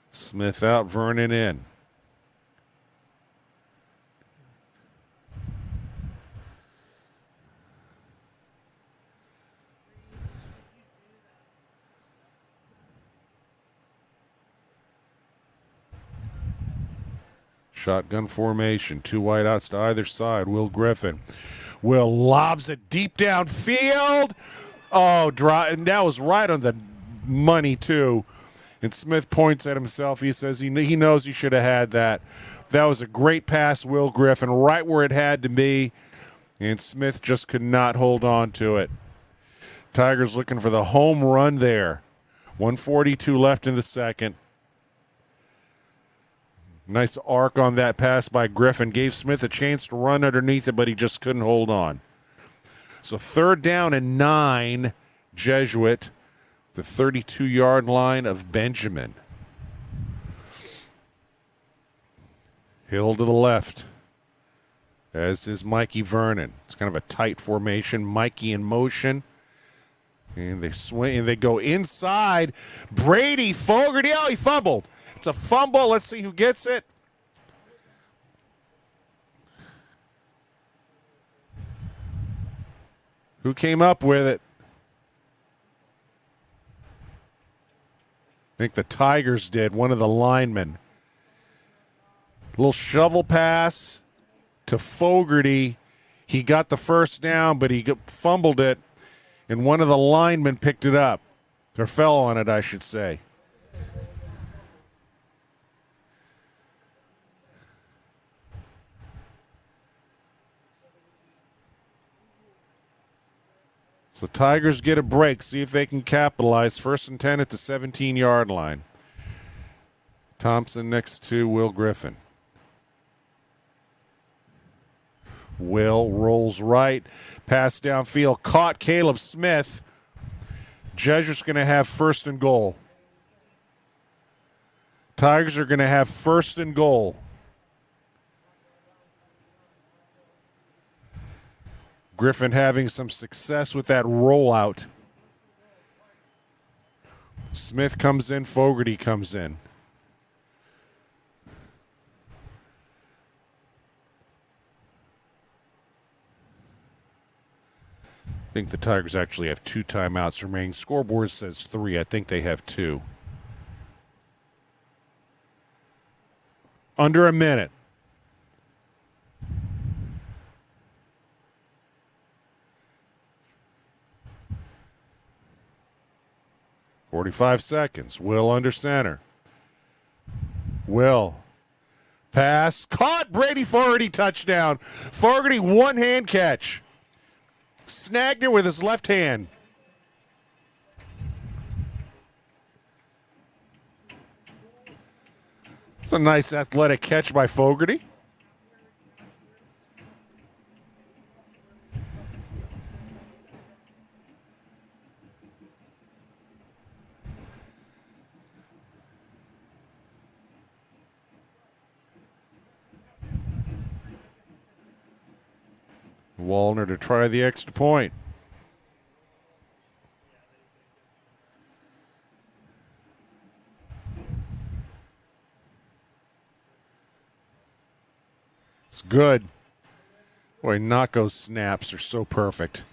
Smith out, Vernon in. Shotgun formation, two wideouts to either side. Will Griffin. Will lobs it deep downfield. Oh, and that was right on the money, too. And Smith points at himself. He says he knows he should have had that. That was a great pass, Will Griffin, right where it had to be. And Smith just could not hold on to it. Tigers looking for the home run there. 1:42 left in the second. Nice arc on that pass by Griffin. Gave Smith a chance to run underneath it, but he just couldn't hold on. So 3rd down and 9, Jesuit. The 32-yard line of Benjamin. Hill to the left, as is Mikey Vernon. It's kind of a tight formation. Mikey in motion. And they swing and they go inside. Brady Fogarty. Oh, he fumbled. It's a fumble. Let's see who gets it. Who came up with it? I think the Tigers did, one of the linemen. Little shovel pass to Fogarty. He got the first down, but he fumbled it, and one of the linemen picked it up. Or fell on it, I should say. So Tigers get a break, see if they can capitalize. 1st and 10 at the 17-yard line. Thompson next to Will Griffin. Will rolls right. Pass downfield. Caught Caleb Smith. Jesuit's going to have 1st and goal. Tigers are going to have 1st and goal. Griffin having some success with that rollout. Smith comes in, Fogarty comes in. I think the Tigers actually have 2 timeouts remaining. Scoreboard says 3. I think they have 2. Under a minute. .45 seconds. Will under center. Will. Pass. Caught. Brady Fogarty touchdown. Fogarty one-hand catch. Snagged it with his left hand. It's a nice athletic catch by Fogarty. Wallner to try the extra point. It's good. Boy, Nako's snaps are so perfect.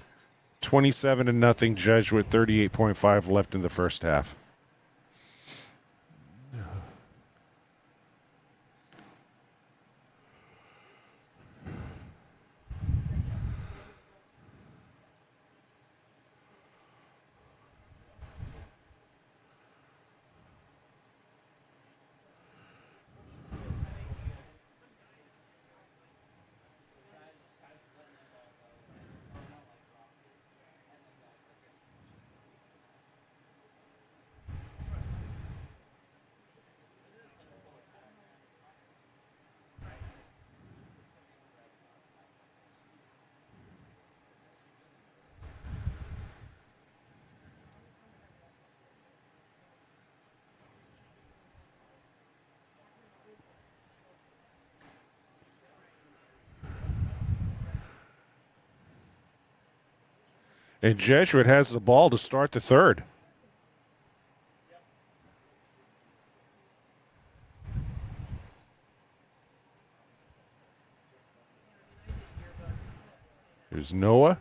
27-0 Jesuit, 38.5 left in the first half. And Jesuit has the ball to start the third. Here's Noah.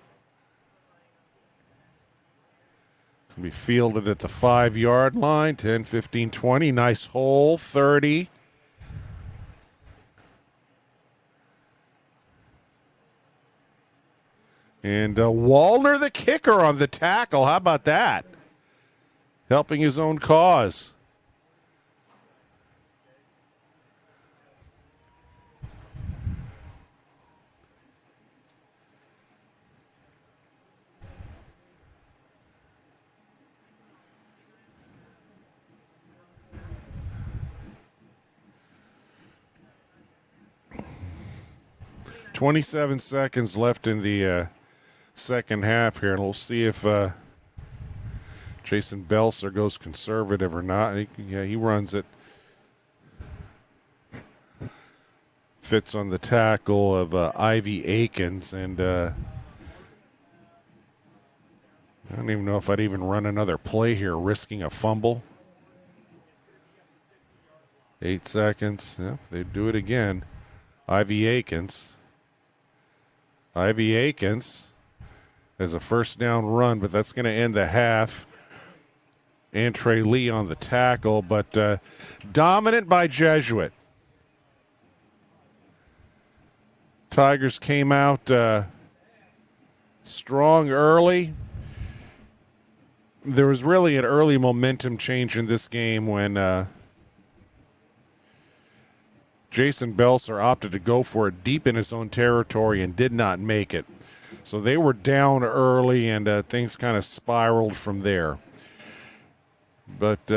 It's going to be fielded at the 5-yard line. 10, 15, 20. Nice hole. 30. And Wallner, the kicker, on the tackle. How about that? Helping his own cause. "27 seconds left in the second half here, and we'll see if Jason Belser goes conservative or not." He runs it. Fits on the tackle of Ivy Akins, and I don't even know if I'd even run another play here, risking a fumble. 8 seconds. Yep, they do it again. Ivy Akins. Ivy Akins has a first down run, but that's going to end the half. And Trey Lee on the tackle, but dominant by Jesuit. Tigers came out strong early. There was really an early momentum change in this game when Jason Belser opted to go for it deep in his own territory and did not make it. So they were down early, and things kind of spiraled from there. But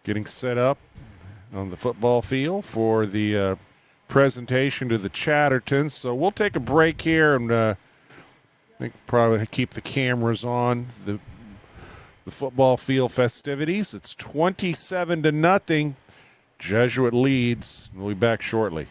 getting set up on the football field for the presentation to the Chattertons. So we'll take a break here, and I think probably keep the cameras on the football field festivities. It's 27-0. Jesuit leads. We'll be back shortly.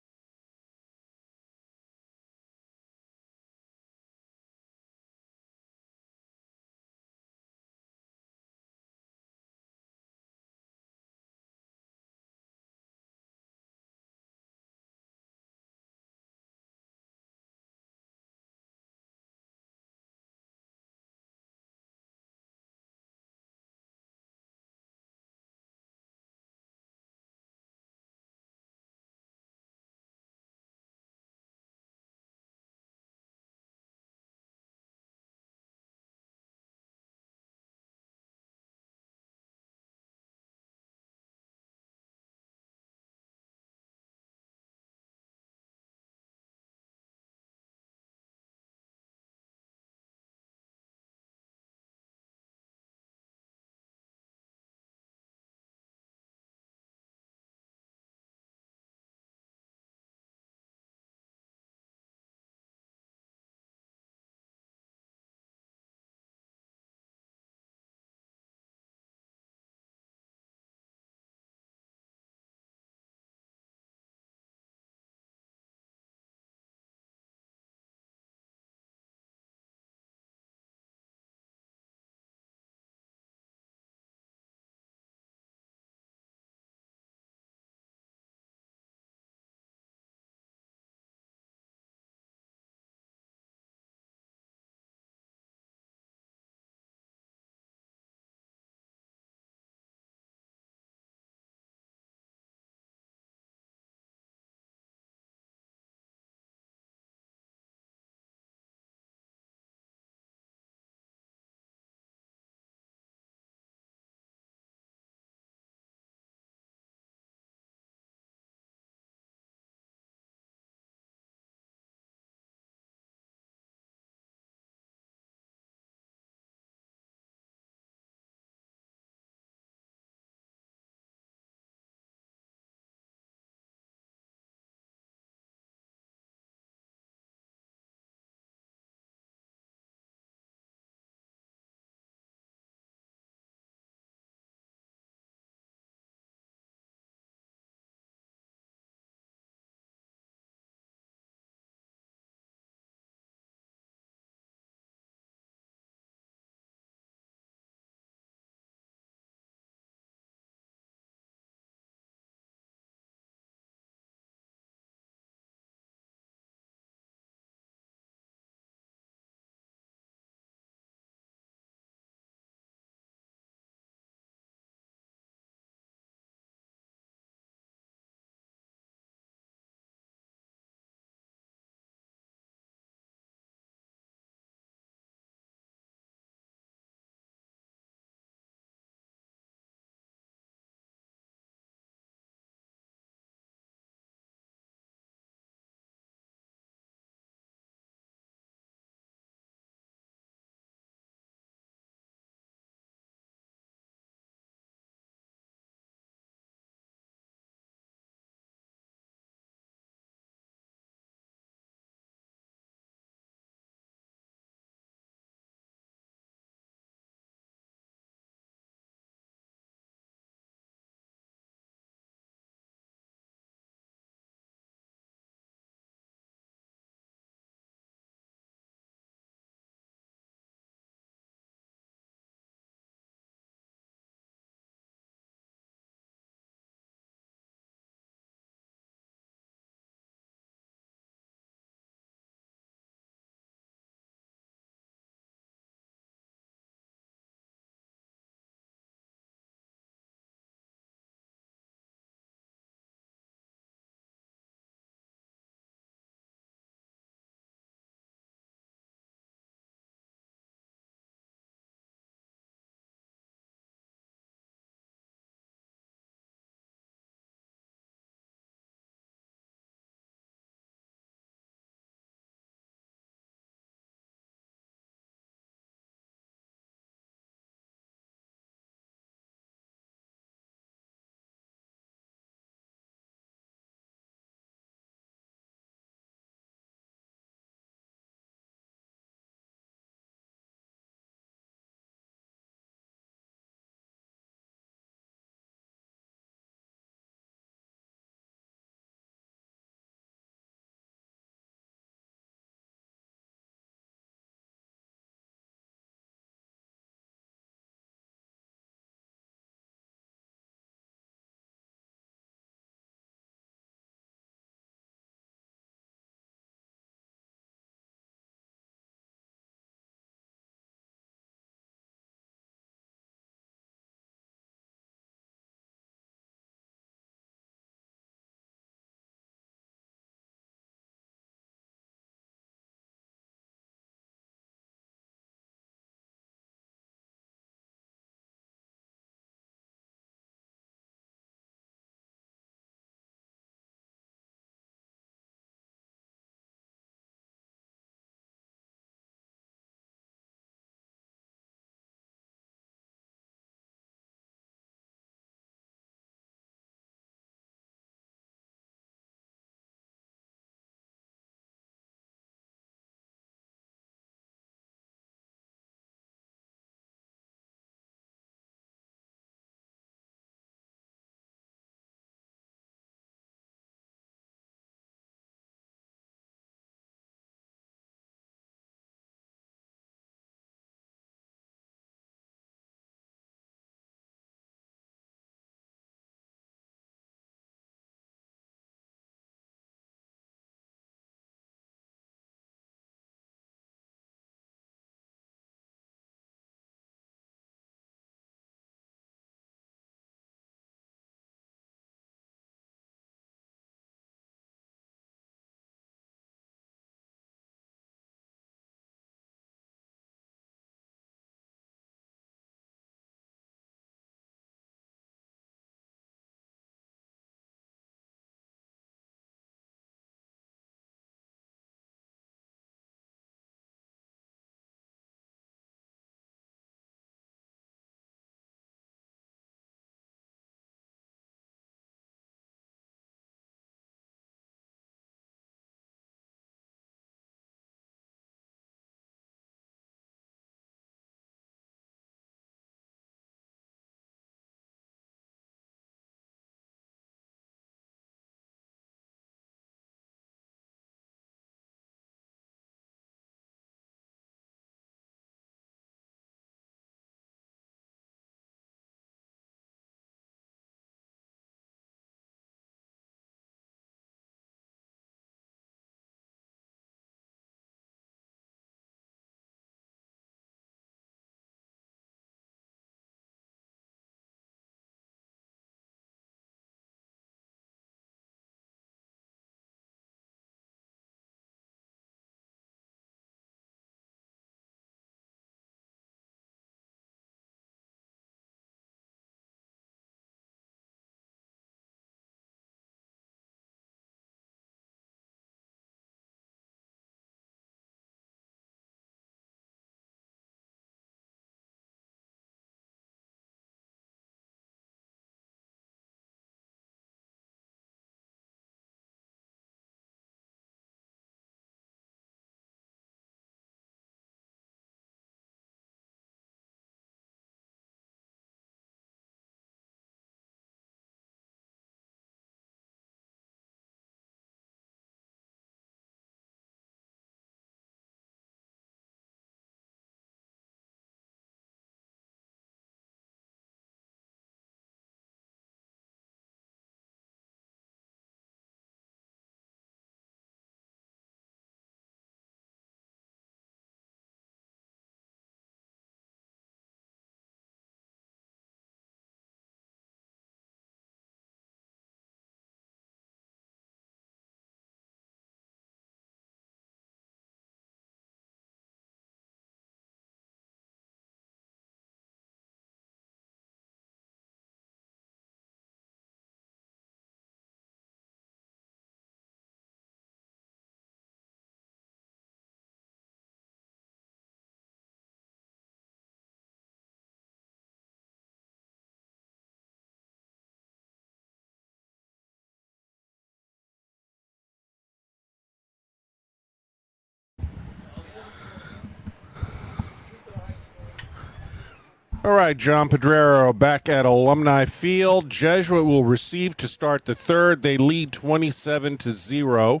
All right, John Pedrero back at Alumni Field. Jesuit will receive to start the third. They lead 27-0.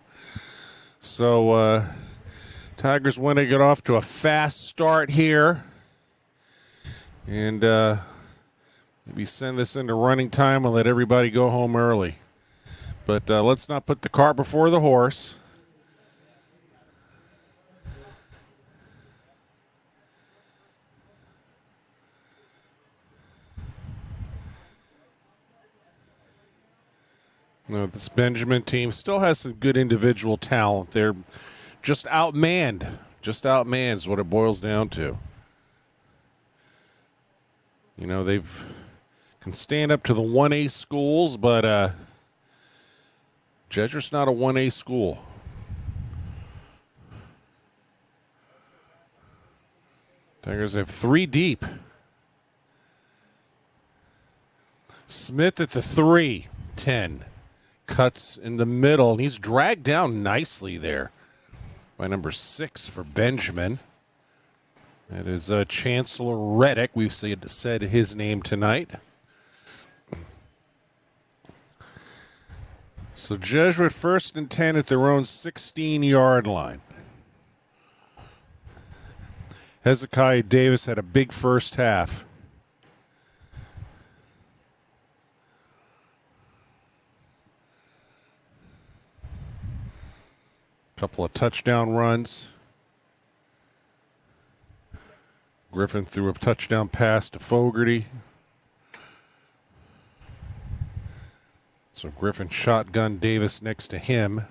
So Tigers want to get off to a fast start here. And maybe send this into running time and let everybody go home early. But let's not put the cart before the horse. No, this Benjamin team still has some good individual talent. They're just outmanned. Just outmanned is what it boils down to. You know, they've can stand up to the 1A schools, but Jesuit's not a 1A school. Tigers have 3 deep. Smith at the 3, 10. Cuts in the middle, and he's dragged down nicely there by number 6 for Benjamin. That is Chancellor Reddick. We've said his name tonight. So Jesuit 1st and 10 at their own 16-yard line. Hezekiah Davis had a big first half. Couple of touchdown runs. Griffin threw a touchdown pass to Fogarty. So Griffin shotgun Davis next to him.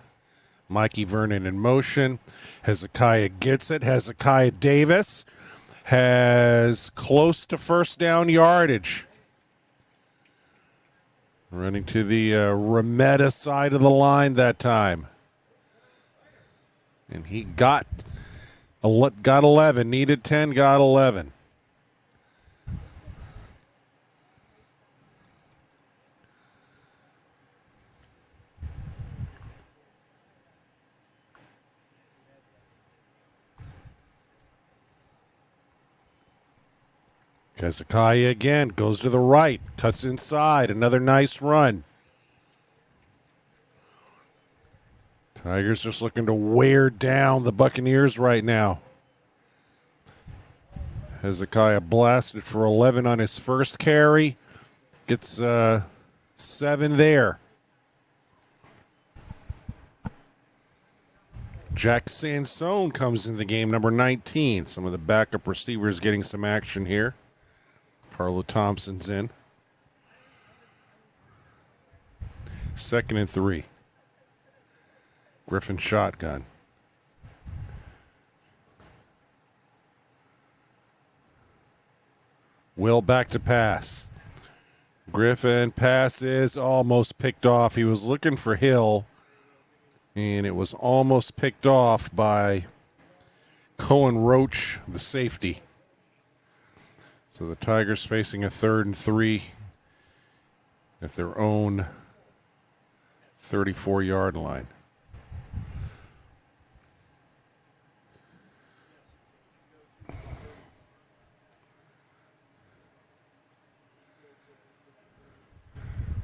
Mikey Vernon in motion. Hezekiah gets it. Hezekiah Davis has close to first down yardage. Running to the Remetta side of the line that time. And he got 11, needed 10, got 11. Hezekiah again goes to the right, cuts inside, another nice run. Tigers just looking to wear down the Buccaneers right now. Hezekiah blasted for 11 on his first carry. Gets 7 there. Jack Sansone comes in the game, number 19. Some of the backup receivers getting some action here. Carla Thompson's in. 2nd and 3. Griffin shotgun. Will back to pass. Griffin passes, almost picked off. He was looking for Hill, and it was almost picked off by Cohen Roach, the safety. So the Tigers facing a 3rd and 3 at their own 34-yard line.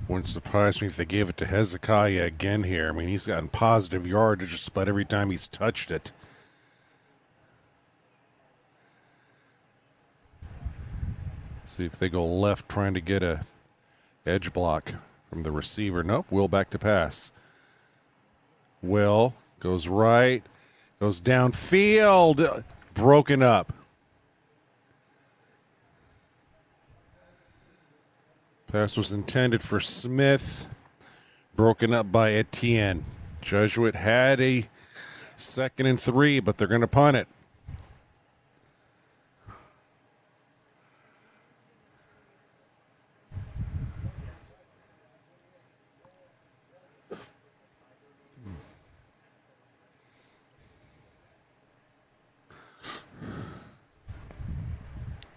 Wouldn't surprise me if they gave it to Hezekiah again here. I mean, he's gotten positive yardage just about every time he's touched it. See if they go left trying to get a edge block from the receiver. Nope, Will back to pass. Will goes right, goes downfield, broken up. Pass was intended for Smith, broken up by Etienne. Jesuit had a 2nd and 3, but they're going to punt it.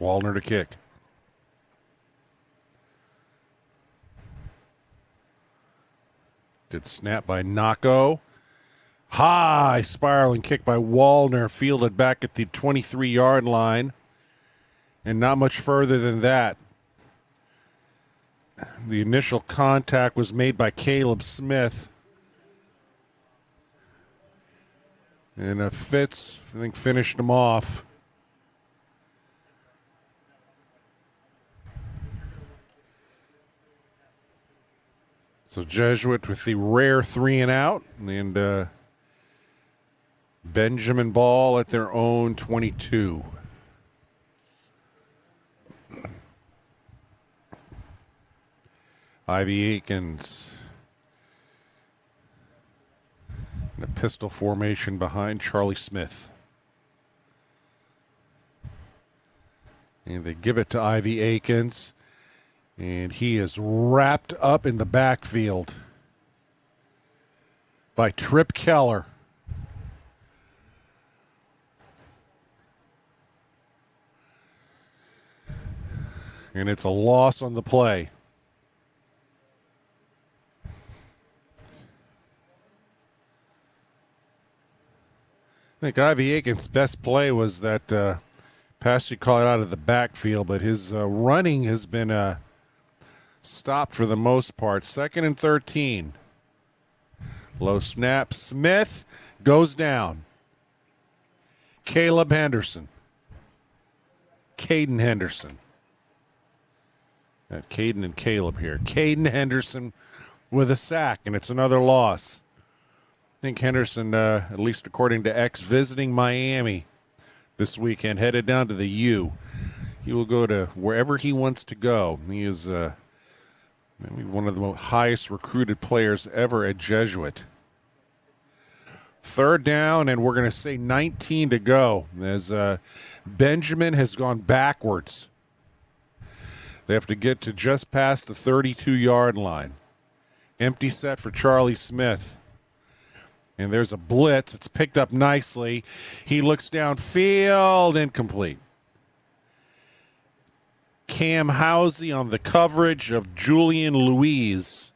Wallner to kick. Good snap by Nako. High spiraling kick by Wallner, fielded back at the 23-yard line. and not much further than that. The initial contact was made by Caleb Smith. And Fitz, I think, finished him off. So Jesuit with the rare 3 and out, and Benjamin ball at their own 22. Ivy Akins in a pistol formation behind Charlie Smith. And they give it to Ivy Akins, and he is wrapped up in the backfield by Trip Keller. And it's a loss on the play. I think Ivy Akins' best play was that pass he caught out of the backfield, but his running has been stopped for the most part. 2nd and 13. Low snap. Smith goes down. Caleb Henderson. Caden Henderson. Not Caden and Caleb here. Caden Henderson with a sack, and it's another loss. I think Henderson, at least according to X, visiting Miami this weekend, headed down to the U. He will go to wherever he wants to go. He is maybe one of the highest recruited players ever at Jesuit. 3rd down, and we're going to say 19 to go as Benjamin has gone backwards. They have to get to just past the 32-yard line. Empty set for Charlie Smith. And there's a blitz. It's picked up nicely. He looks downfield, incomplete. Cam Housey on the coverage of Julian Louise.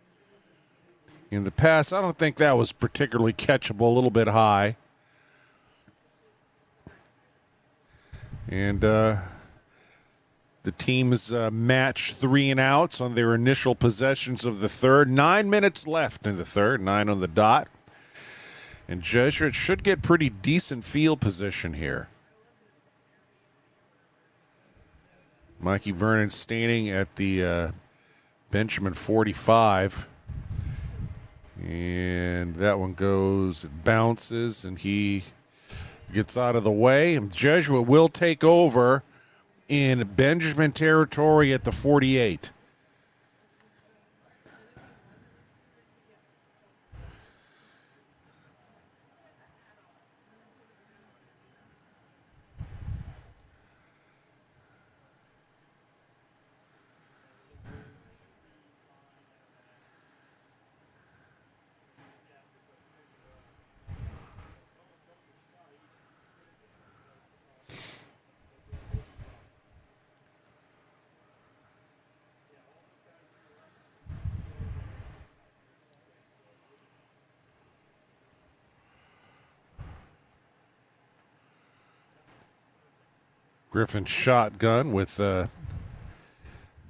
In the pass, I don't think that was particularly catchable, a little bit high. And the team is matched 3 and outs on their initial possessions of the third. 9 minutes left in the third, 9 on the dot. And Jesuit should get pretty decent field position here. Mikey Vernon standing at the Benjamin 45. And that one goes, it bounces, and he gets out of the way. And Jesuit will take over in Benjamin territory at the 48. Griffin shotgun with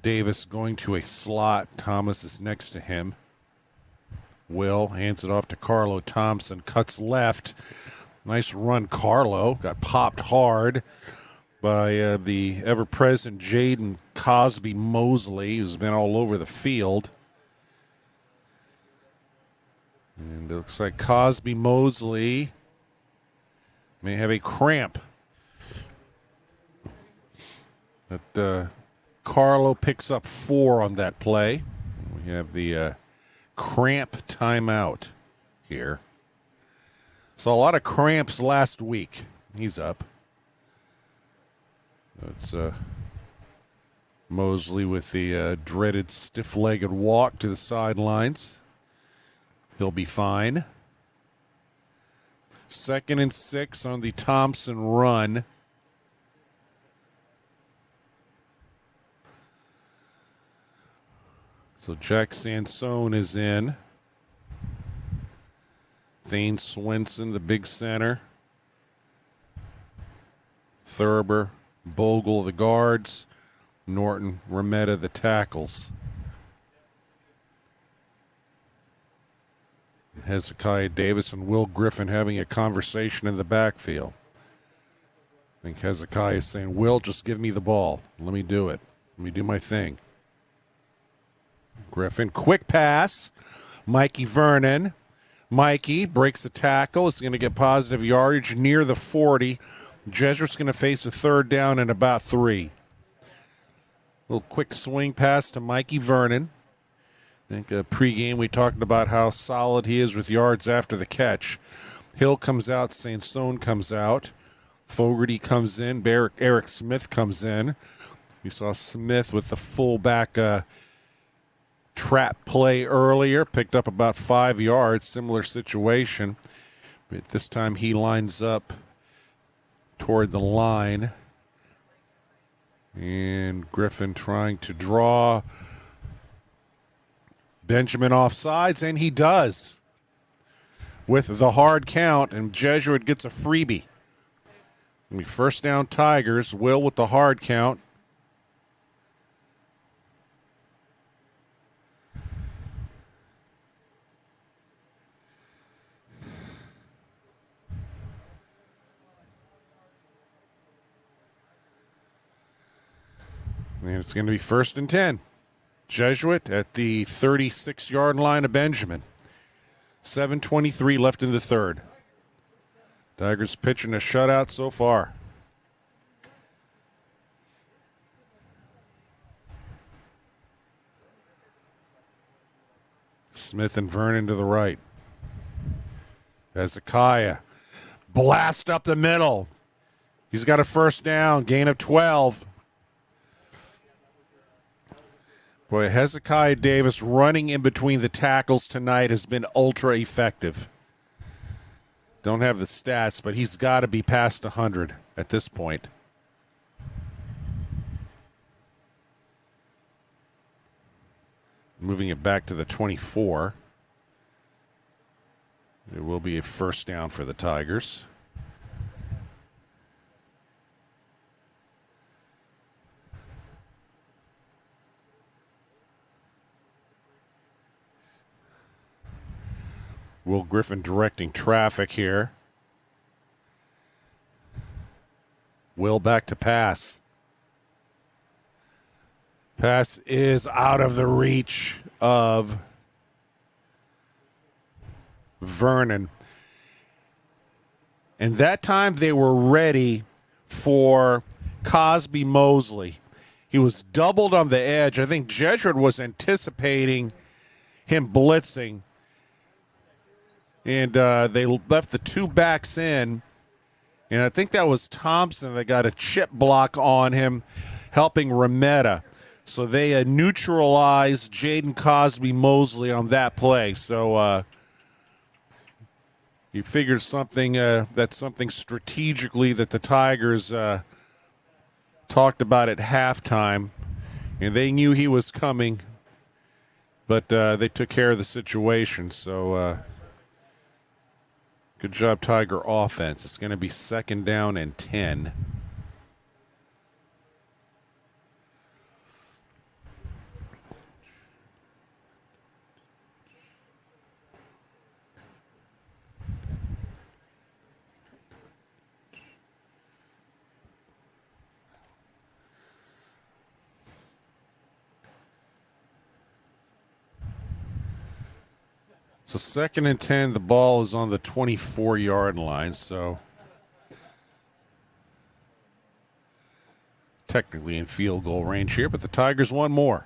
Davis going to a slot. Thomas is next to him. Will hands it off to Carlo Thompson. Cuts left. Nice run, Carlo. Got popped hard by the ever-present Jaden Cosby Mosley, who's been all over the field. And it looks like Cosby Mosley may have a cramp. But Carlo picks up 4 on that play. We have the cramp timeout here. So a lot of cramps last week. He's up. That's Mosley with the dreaded stiff-legged walk to the sidelines. He'll be fine. 2nd and 6 on the Thompson run. So Jack Sansone is in. Thane Swenson, the big center. Thurber, Bogle the guards, Norton, Remetta the tackles. Hezekiah Davis and Will Griffin having a conversation in the backfield. I think Hezekiah is saying, Will, just give me the ball. Let me do it. Let me do my thing. Griffin, quick pass. Mikey Vernon. Mikey breaks the tackle. Is going to get positive yardage near the 40. Jesuit's going to face a third down and about 3. Little quick swing pass to Mikey Vernon. I think pregame we talked about how solid he is with yards after the catch. Hill comes out. St. Stone comes out. Fogarty comes in. Eric Smith comes in. We saw Smith with the fullback trap play earlier. Picked up about 5 yards. Similar situation. But this time he lines up toward the line. And Griffin trying to draw Benjamin offsides, and he does with the hard count, and Jesuit gets a freebie. First down Tigers. Will with the hard count. And it's going to be 1st and 10. Jesuit at the 36-yard line of Benjamin. 7:23 left in the third. Tigers pitching a shutout so far. Smith and Vernon to the right. Hezekiah. Blast up the middle. He's got a first down. Gain of 12. Boy, Hezekiah Davis running in between the tackles tonight has been ultra effective. Don't have the stats, but he's got to be past 100 at this point. Moving it back to the 24. There will be a first down for the Tigers. Will Griffin directing traffic here. Will back to pass. Pass is out of the reach of Vernon. And that time they were ready for Cosby Mosley. He was doubled on the edge. I think Jesuit was anticipating him blitzing. And they left the 2 backs in. And I think that was Thompson that got a chip block on him, helping Remetta. So they neutralized Jaden Cosby Mosley on that play. So you figured something that's something strategically that the Tigers talked about at halftime. And they knew he was coming, but they took care of the situation. So good job, Tiger offense. It's going to be 2nd down and 10. So 2nd and 10, the ball is on the 24-yard line, so technically in field goal range here, but the Tigers want more.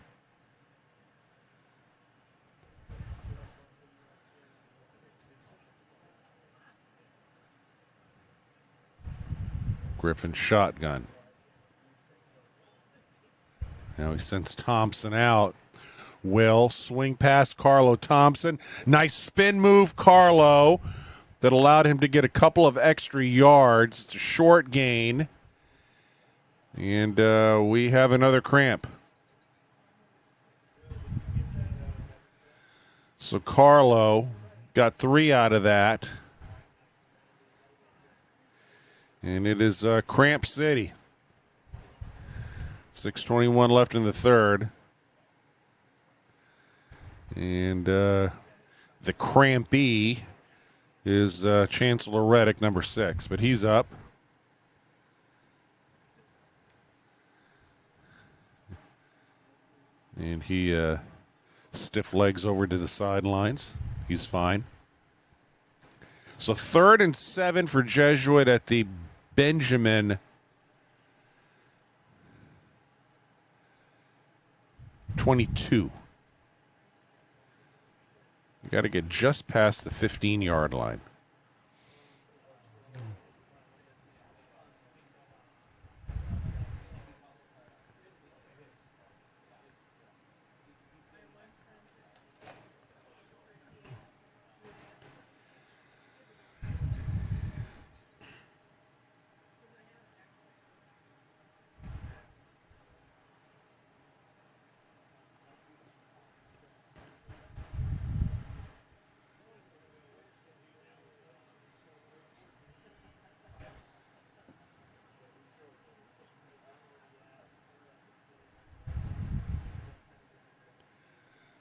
Griffin shotgun. Now he sends Thompson out. Will swing past Carlo Thompson. Nice spin move, Carlo, that allowed him to get a couple of extra yards. It's a short gain. And we have another cramp. So Carlo got 3 out of that. And it is Cramp City. 6:21 left in the third. And the crampy is Chancellor Reddick, number 6, but he's up. And he stiff legs over to the sidelines. He's fine. So 3rd and 7 for Jesuit at the Benjamin 22. You got to get just past the 15-yard line.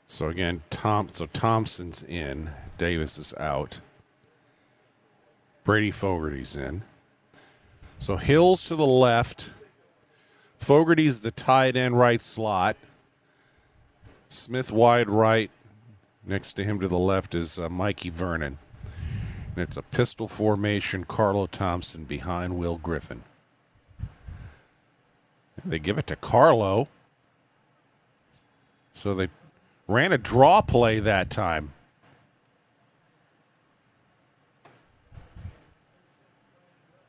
So again, Thompson's in. Davis is out. Brady Fogarty's in. So Hills to the left. Fogarty's the tight end right slot. Smith wide right. Next to him to the left is Mikey Vernon. And it's a pistol formation. Carlo Thompson behind Will Griffin. And they give it to Carlo. So they ran a draw play that time.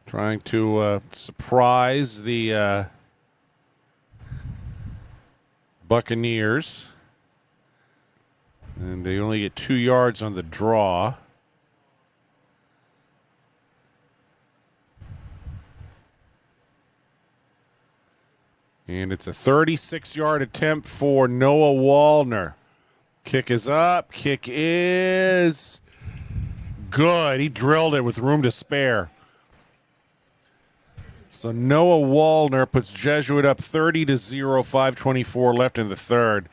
Trying to surprise the Buccaneers. And they only get 2 yards on the draw. And it's a 36-yard attempt for Noah Wallner. Kick is up. Kick is good. He drilled it with room to spare. So Noah Wallner puts Jesuit up 30-0, 5:24 left in the third.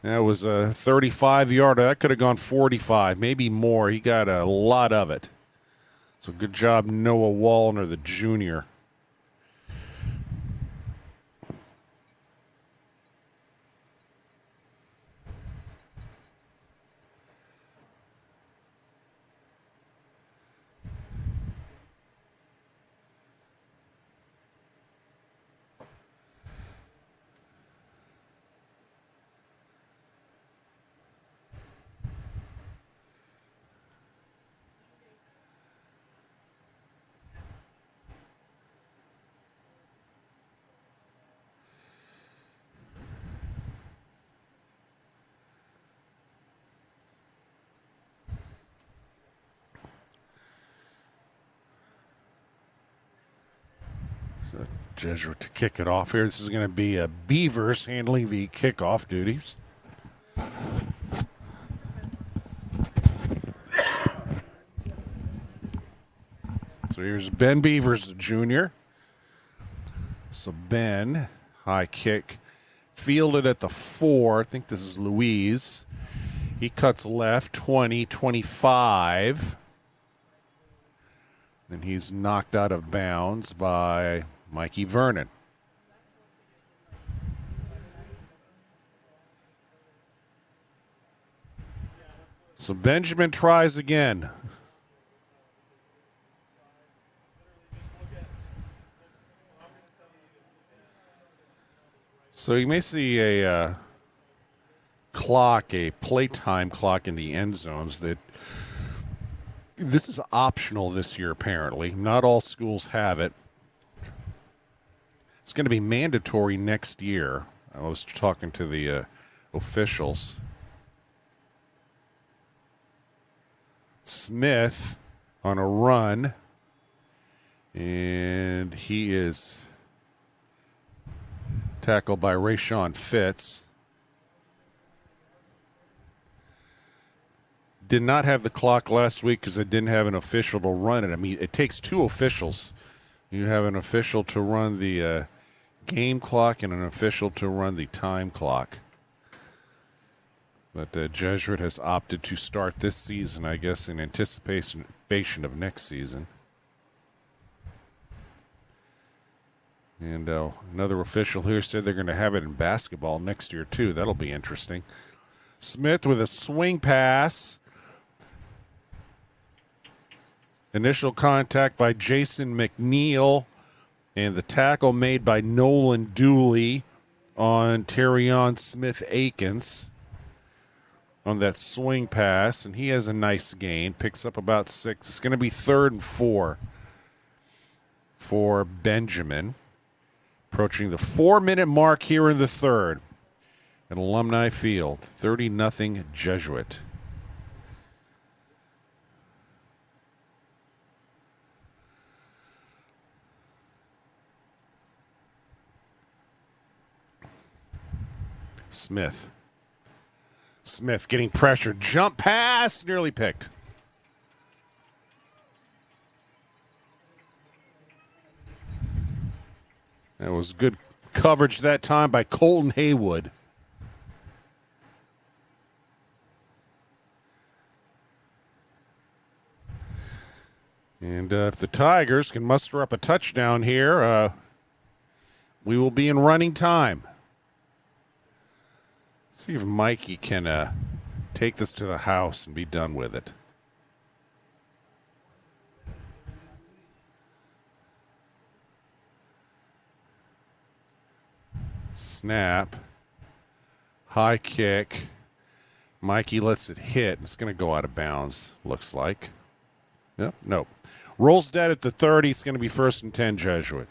That was a 35-yarder. That could have gone 45, maybe more. He got a lot of it. So good job, Noah Wallner, the junior. So Jesuit to kick it off here. This is going to be Beavers handling the kickoff duties. So here's Ben Beavers, the junior. So Ben, high kick, fielded at the 4. I think this is Louise. He cuts left, 20, 25. And he's knocked out of bounds by Mikey Vernon. So Benjamin tries again. So you may see a clock, a playtime clock in the end zones. That this is optional this year, apparently. Not all schools have it. It's going to be mandatory next year. I was talking to the officials. Smith on a run, and he is tackled by Rayshawn Fitz. Did not have the clock last week because it didn't have an official to run it. I mean, it takes 2 officials. You have an official to run the game clock and an official to run the time clock. But Jesuit has opted to start this season, I guess, in anticipation of next season. And another official here said they're going to have it in basketball next year, too. That'll be interesting. Smith with a swing pass. Initial contact by Jason McNeil. And the tackle made by Nolan Dooley on Terrion Smith-Akins on that swing pass. And he has a nice gain. Picks up about 6. It's going to be 3rd and 4 for Benjamin. Approaching the 4-minute mark here in the third at Alumni Field. 30-0 Jesuit. Smith getting pressure. Jump pass. Nearly picked. That was good coverage that time by Colton Haywood. And if the Tigers can muster up a touchdown here, we will be in running time. See if Mikey can take this to the house and be done with it. Snap. High kick. Mikey lets it hit. It's going to go out of bounds, looks like. Yep, nope. Rolls dead at the 30. It's going to be 1st and 10 Jesuit.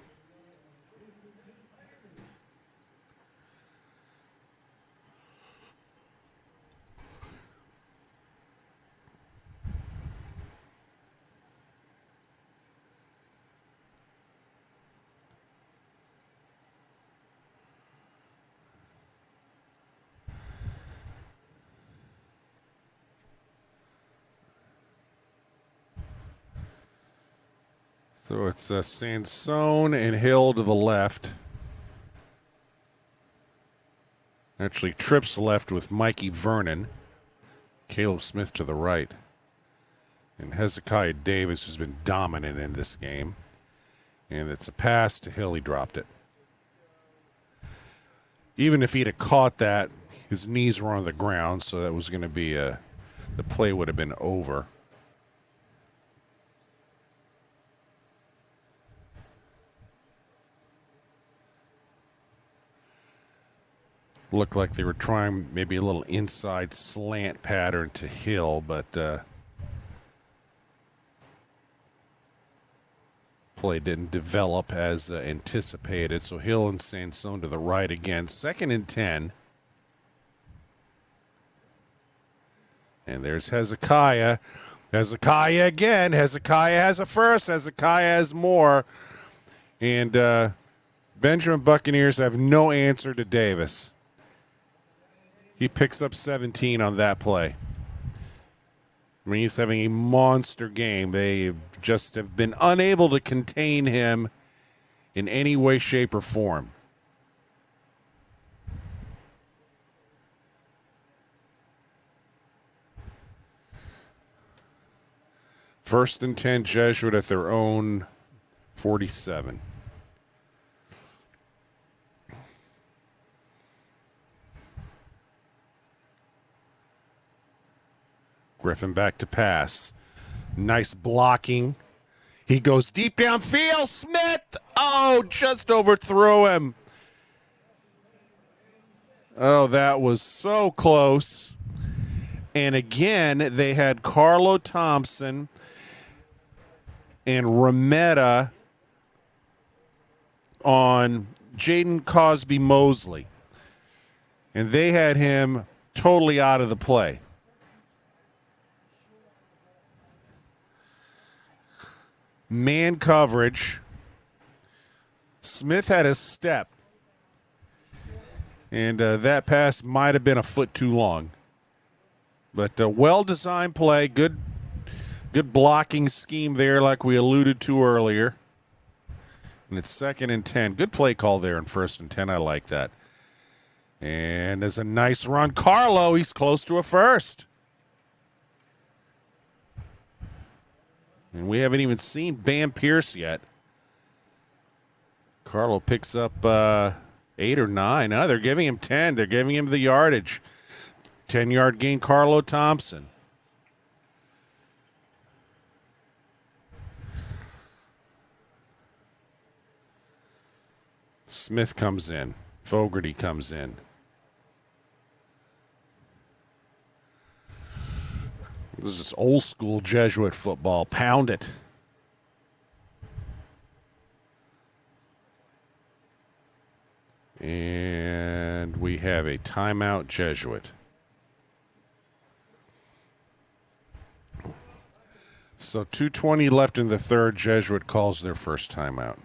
So it's Sansone and Hill to the left. Actually, trips left with Mikey Vernon. Caleb Smith to the right. And Hezekiah Davis, who's been dominant in this game. And it's a pass to Hill. He dropped it. Even if he'd have caught that, his knees were on the ground, so that was going to be the play would have been over. Looked like they were trying maybe a little inside slant pattern to Hill, but play didn't develop as anticipated. So Hill and Sansone to the right again. 2nd and 10. And there's Hezekiah. Hezekiah again. Hezekiah has a first. Hezekiah has more. And Benjamin Buccaneers have no answer to Davis. He picks up 17 on that play. I mean, he's having a monster game. They just have been unable to contain him in any way, shape, or form. First and 10 Jesuit at their own 47. Griffin back to pass. Nice blocking. He goes deep downfield. Smith! Oh, just overthrew him. Oh, that was so close. And again, they had Carlo Thompson and Remetta on Jaden Cosby Mosley. And they had him totally out of the play. Man coverage. Smith had a step. And that pass might have been a foot too long. But a well-designed play. Good blocking scheme there like we alluded to earlier. And it's 2nd and 10. Good play call there in 1st and 10. I like that. And there's a nice run. Carlo, he's close to a first. And we haven't even seen Bam Pierce yet. Carlo picks up 8 or 9. No, they're giving him 10. They're giving him the yardage. 10-yard gain, Carlo Thompson. Smith comes in. Fogarty comes in. This is just old school Jesuit football. Pound it. And we have a timeout, Jesuit. So 2:20 left in the third. Jesuit calls their first timeout.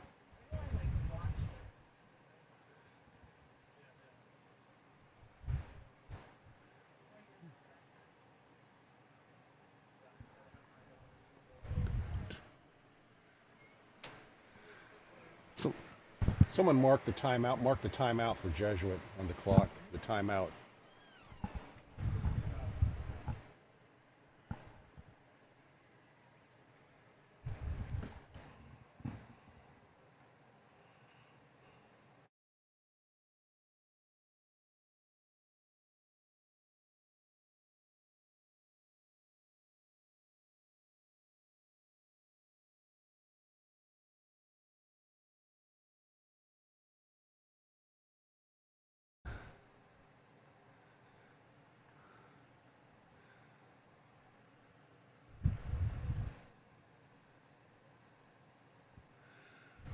Someone mark the timeout. Mark the timeout for Jesuit on the clock. The timeout.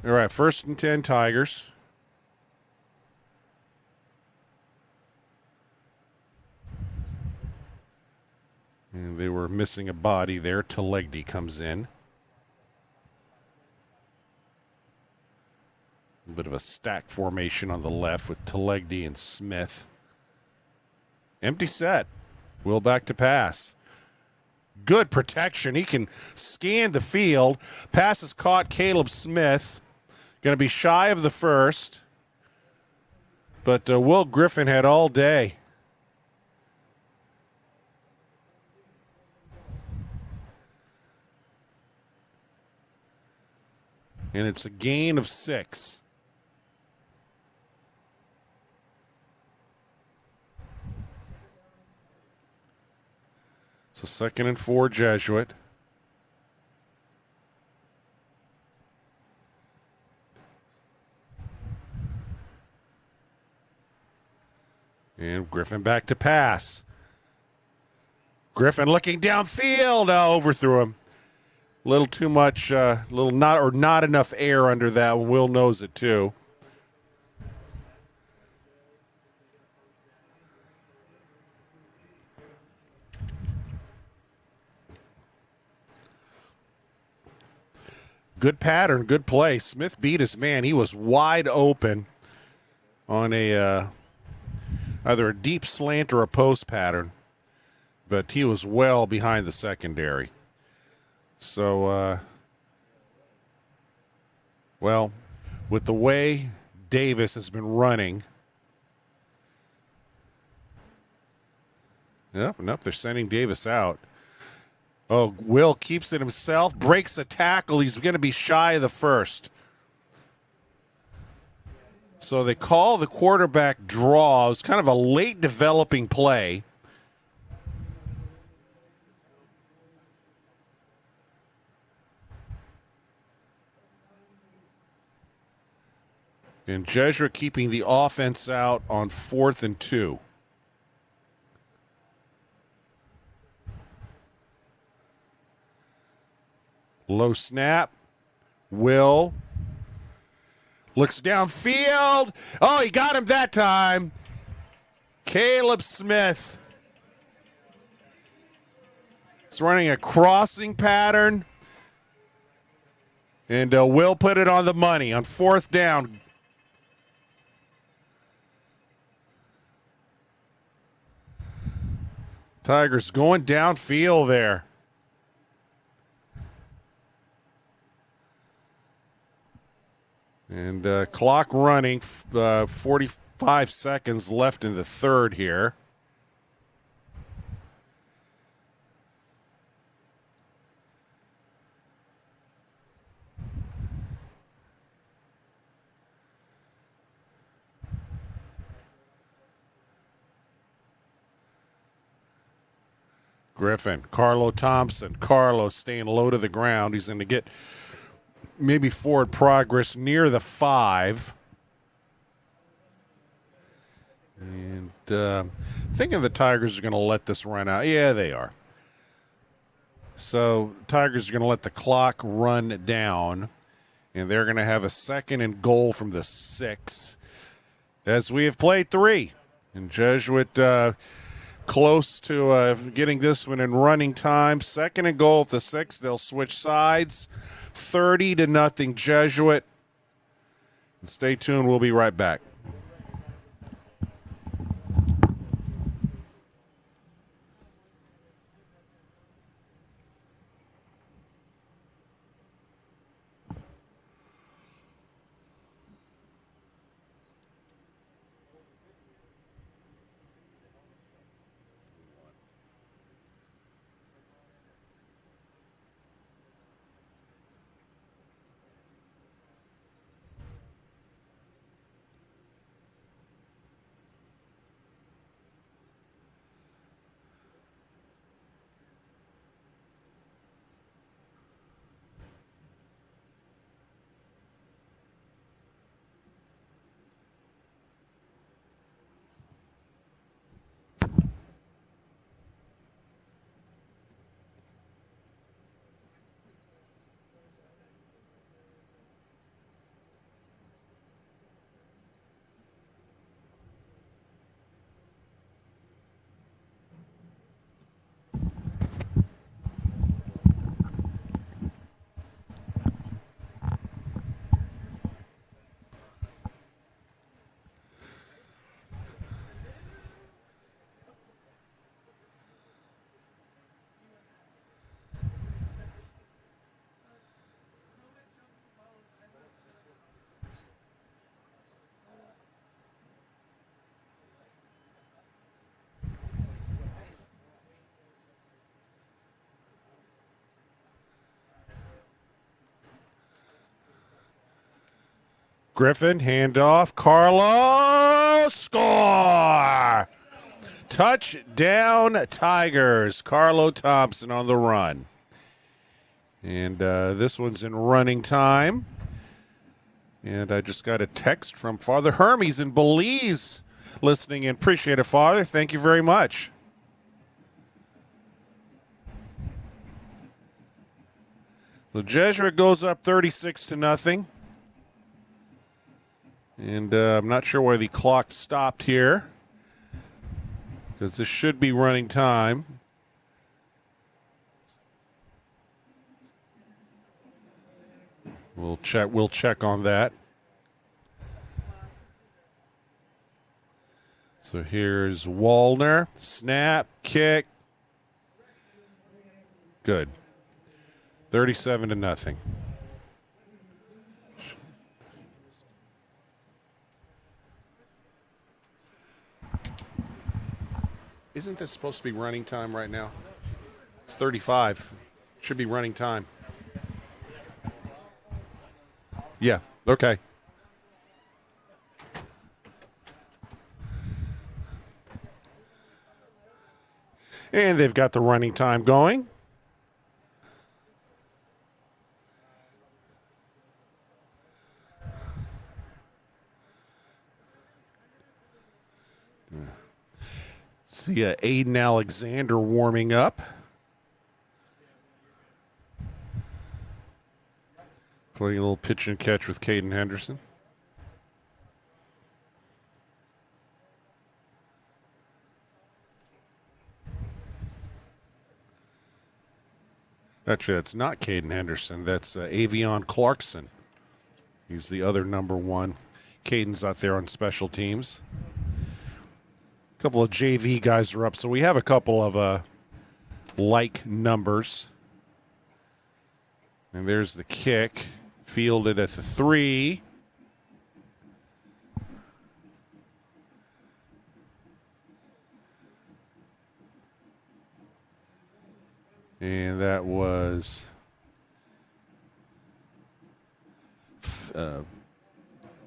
All right, 1st and 10, Tigers. And they were missing a body there. Telegdi comes in. A bit of a stack formation on the left with Telegdi and Smith. Empty set. Will back to pass. Good protection. He can scan the field. Pass is caught. Caleb Smith. Going to be shy of the first. But Will Griffin had all day. And it's a gain of 6. So 2nd and 4, Jesuit. And Griffin back to pass. Griffin looking downfield. Oh, overthrew him. A little too much, not enough air under that one. Will knows it too. Good pattern, good play. Smith beat his man. He was wide open on a either a deep slant or a post pattern, but he was well behind the secondary. So, well, with the way Davis has been running, nope, they're sending Davis out. Oh, Will keeps it himself, breaks a tackle. He's going to be shy of the first. So they call the quarterback draw. It was kind of a late developing play. And Jesuit keeping the offense out on 4th and 2. Low snap. Will looks downfield. Oh, he got him that time. Caleb Smith. It's running a crossing pattern. And Will put it on the money on 4th down. Tigers going downfield there. And clock running, 45 seconds left in the third here. Griffin, Carlo Thompson. Carlo staying low to the ground. He's going to get maybe forward progress near the 5. And thinking the Tigers are going to let this run out. Yeah, they are. So Tigers are going to let the clock run down, and they're going to have a 2nd and goal from the 6, as we have played 3. And Jesuit close to getting this one in running time. 2nd and goal at the 6. They'll switch sides. 30-0 Jesuit. And stay tuned. We'll be right back. Griffin, handoff. Carlo, score! Touchdown, Tigers. Carlo Thompson on the run. And this one's in running time. And I just got a text from Father Hermes in Belize listening in. Appreciate it, Father. Thank you very much. So Jesuit goes up 36-0. And I'm not sure why the clock stopped here, because this should be running time. We'll check on that. So here's Wallner. Snap, kick. Good. 37-0. Isn't this supposed to be running time right now? It's 35. Should be running time. Yeah, okay. And they've got the running time going. See Aiden Alexander warming up. Playing a little pitch and catch with Caden Henderson. Actually, that's not Caden Henderson. That's Avion Clarkson. He's the other number 1. Caden's out there on special teams. A couple of JV guys are up, so we have a couple of like numbers. And there's the kick, fielded at the 3. And that was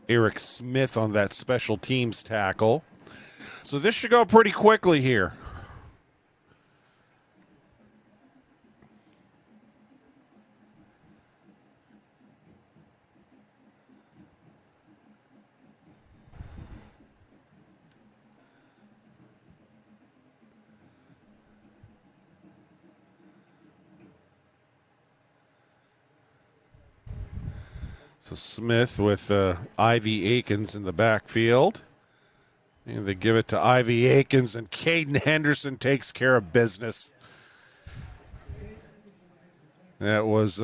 Eric Smith on that special teams tackle. So this should go pretty quickly here. So Smith with Ivy Akins in the backfield. And they give it to Ivy Akins, and Caden Henderson takes care of business. That was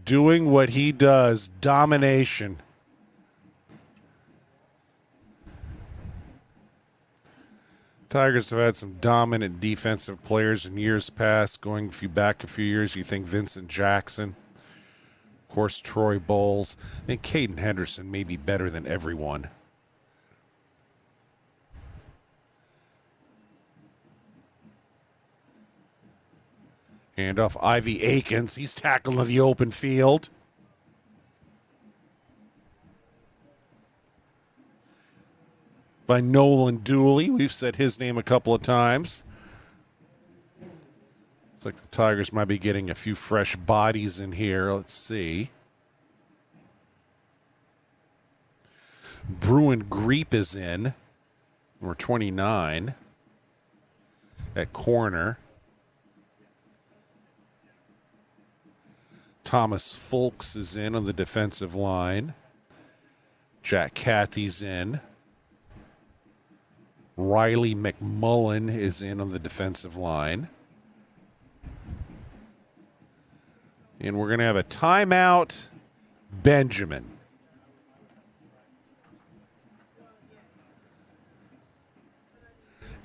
doing what he does, domination. Tigers have had some dominant defensive players in years past. Going back a few years, you think Vincent Jackson. Of course, Troy Bowles. I think Caden Henderson may be better than everyone. Hand off Ivy Akins. He's tackled in the open field. By Nolan Dooley. We've said his name a couple of times. Looks like the Tigers might be getting a few fresh bodies in here. Let's see. Bruin Greep is in. Number 29. At corner. Thomas Folks is in on the defensive line. Jack Cathy's in. Riley McMullen is in on the defensive line. And we're going to have a timeout, Benjamin.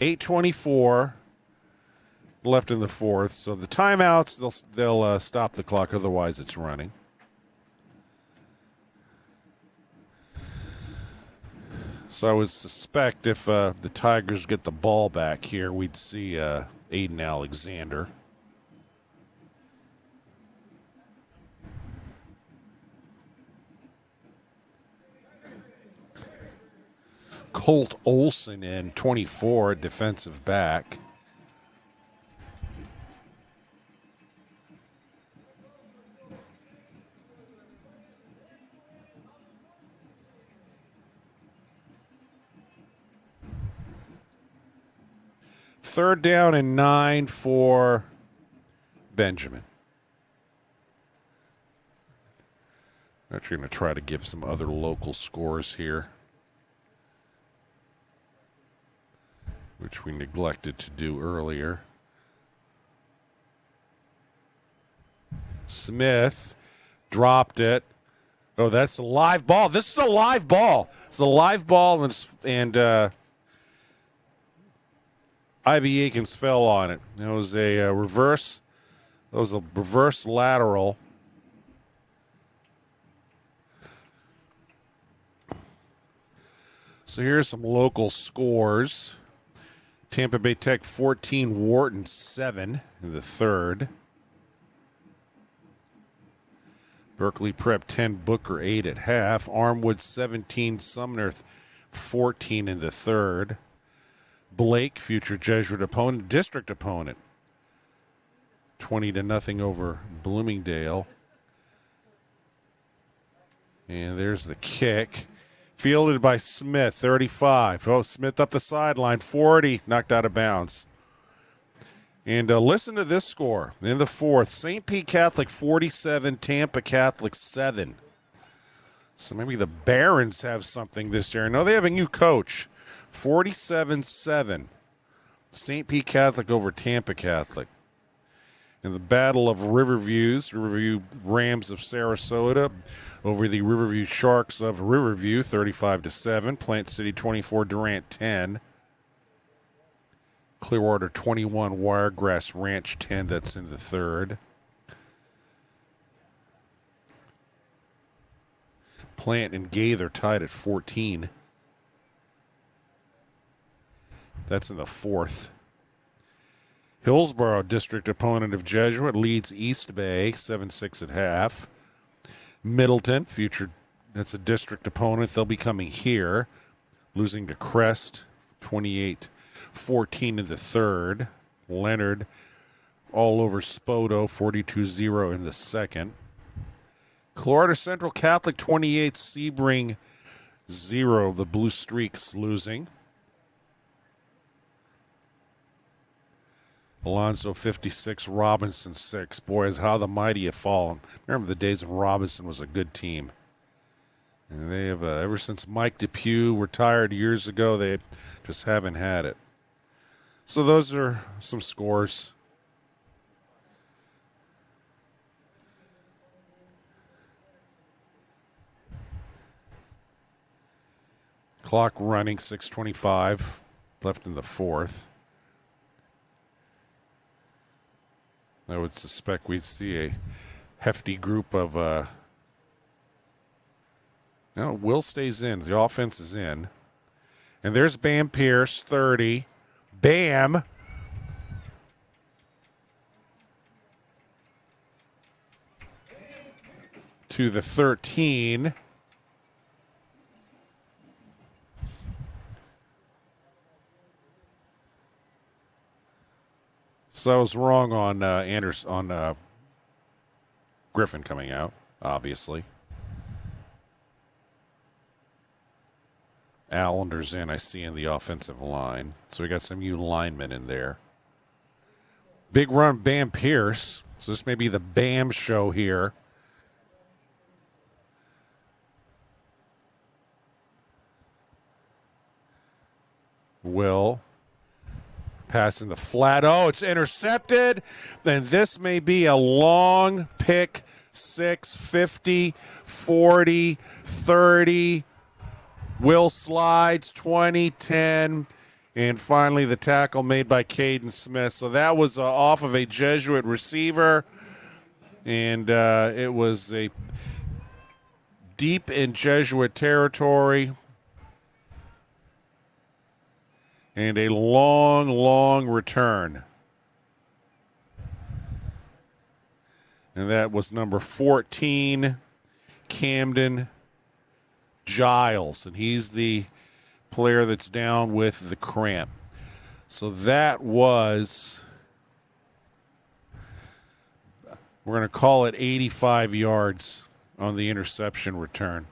.8:24 left in the fourth. So the timeouts, they'll stop the clock. Otherwise, it's running. So I would suspect if the Tigers get the ball back here, we'd see Aiden Alexander. Colt Olson in, 24, defensive back. Third down and 9 for Benjamin. I'm actually going to try to give some other local scores here, which we neglected to do earlier. Smith dropped it. Oh, that's a live ball. This is a live ball. It's a live ball, and Ivy Akins fell on it. It was a reverse. It was a reverse lateral. So here's some local scores. Tampa Bay Tech 14, Wharton 7 in the third. Berkeley Prep 10, Booker 8 at half. Armwood 17, Sumner 14 in the third. Blake, future Jesuit opponent, district opponent, 20-0 over Bloomingdale. And there's the kick. Fielded by Smith, 35. Oh, Smith up the sideline, 40, knocked out of bounds. And listen to this score in the fourth. St. Pete Catholic 47, Tampa Catholic 7. So maybe the Barons have something this year. No, they have a new coach. 47-7. St. Pete Catholic over Tampa Catholic. In the Battle of Riverview Rams of Sarasota over the Riverview Sharks of Riverview, 35-7. Plant City 24, Durant 10. Clearwater 21, Wiregrass Ranch 10. That's in the third. Plant and Gaither tied at 14. That's in the fourth. Hillsborough, district opponent of Jesuit, leads East Bay 7-6 at half. Middleton, that's a district opponent. They'll be coming here, losing to Crest 28-14 in the third. Leonard all over Spoto 42-0 in the second. Clarida Central Catholic 28, Sebring 0. The Blue Streaks losing. Alonso 56, Robinson 6. Boys, how the mighty have fallen. Remember the days when Robinson was a good team. And they have, ever since Mike Depew retired years ago, they just haven't had it. So those are some scores. Clock running, 6:25 left in the fourth. I would suspect we'd see a hefty group of, no, Will stays in. The offense is in. And there's Bam Pierce, 30. Bam. To the 13. So I was wrong on Griffin coming out, obviously. Allender's in, I see, in the offensive line. So we got some new linemen in there. Big run, Bam Pierce. So this may be the Bam show here. Will. Passing the flat. Oh, it's intercepted. Then this may be a long pick. 6, 50, 40, 30. Will slides, 20, 10. And finally the tackle made by Caden Smith. So that was off of a Jesuit receiver. And it was a deep in Jesuit territory. And a long, long return. And that was number 14, Camden Giles. And he's the player that's down with the cramp. So that was, we're going to call it 85 yards on the interception return.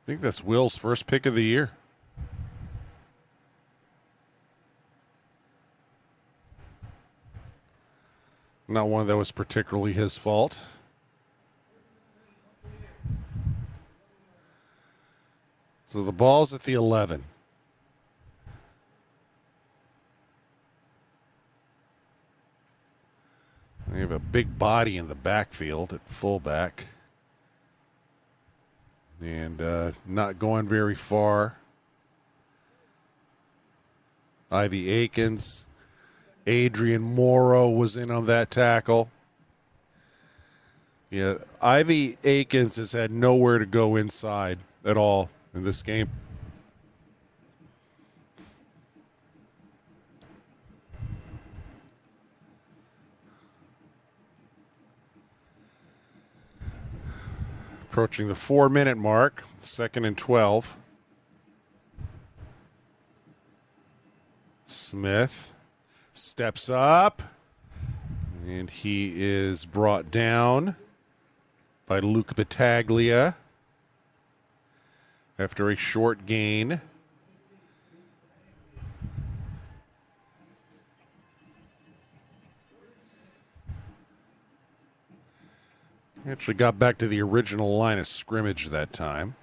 I think that's Will's first pick of the year. Not one that was particularly his fault. So the ball's at the 11. They have a big body in the backfield at fullback. And not going very far. Ivy Akins. Adrian Morrow was in on that tackle. Yeah, Ivy Akins has had nowhere to go inside at all in this game. Approaching the 4-minute mark, 2nd and 12. Smith steps up, and he is brought down by Luke Battaglia after a short gain. Actually got back to the original line of scrimmage that time.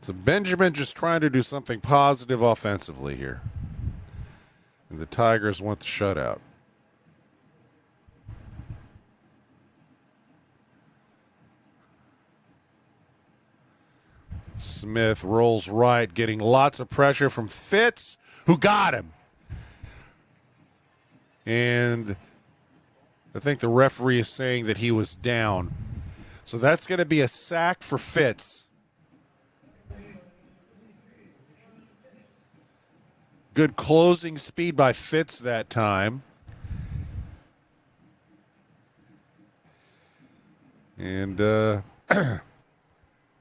So Benjamin just trying to do something positive offensively here. And the Tigers want the shutout. Smith rolls right, getting lots of pressure from Fitz, who got him. And I think the referee is saying that he was down. So that's going to be a sack for Fitz. Good closing speed by Fitz that time. And the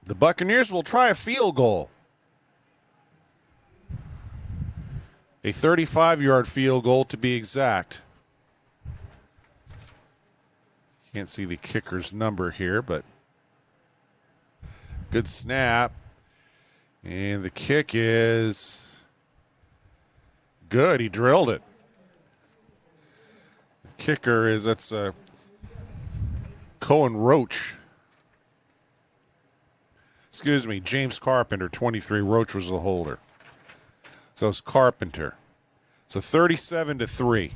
Buccaneers will try a field goal. A 35-yard field goal to be exact. Can't see the kicker's number here, but good snap. And the kick is good. He drilled it. The kicker is, that's Cohen Roach. Excuse me, James Carpenter, 23. Roach was the holder. So it's Carpenter. So 37-3.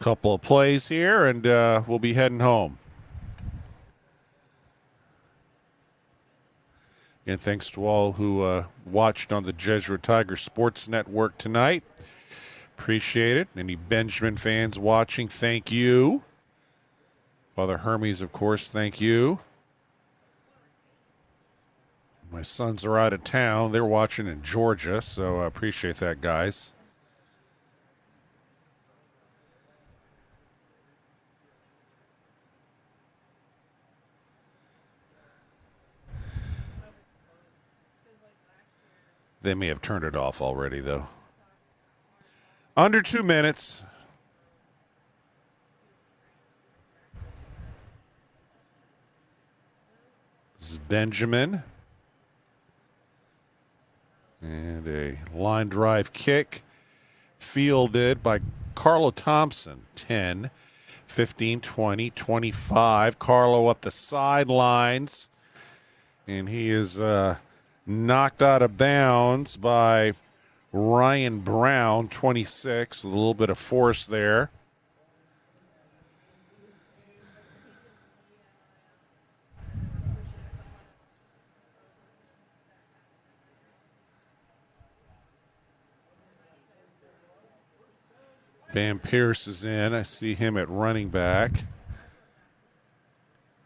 Couple of plays here, and we'll be heading home. And thanks to all who watched on the Jesuit Tiger Sports Network tonight. Appreciate it. Any Benjamin fans watching, thank you. Father Hermes, of course, thank you. My sons are out of town. They're watching in Georgia, so I appreciate that, guys. They may have turned it off already, though. Under 2 minutes. This is Benjamin. And a line drive kick fielded by Carlo Thompson. 10, 15, 20, 25. Carlo up the sidelines. And he is knocked out of bounds by Ryan Brown, 26, with a little bit of force there. Van Pierce is in. I see him at running back.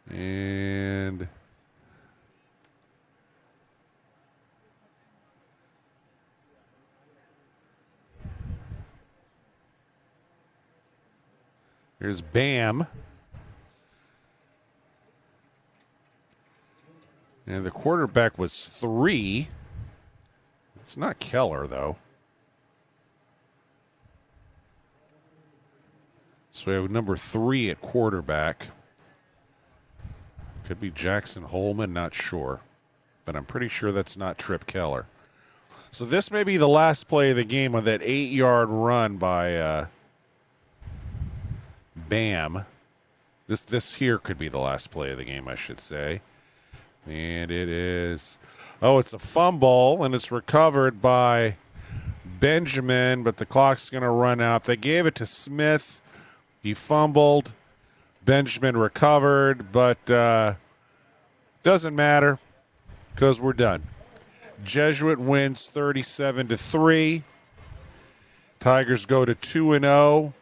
And here's Bam. And the quarterback was 3. It's not Keller, though. So we have number 3 at quarterback. Could be Jackson Holman, not sure. But I'm pretty sure that's not Trip Keller. So this may be the last play of the game on that 8-yard run by Bam. This here could be the last play of the game, I should say. And it is, it's a fumble, and it's recovered by Benjamin, but the clock's going to run out. They gave it to Smith. He fumbled. Benjamin recovered, but doesn't matter because we're done. Jesuit wins 37-3. Tigers go to 2-0.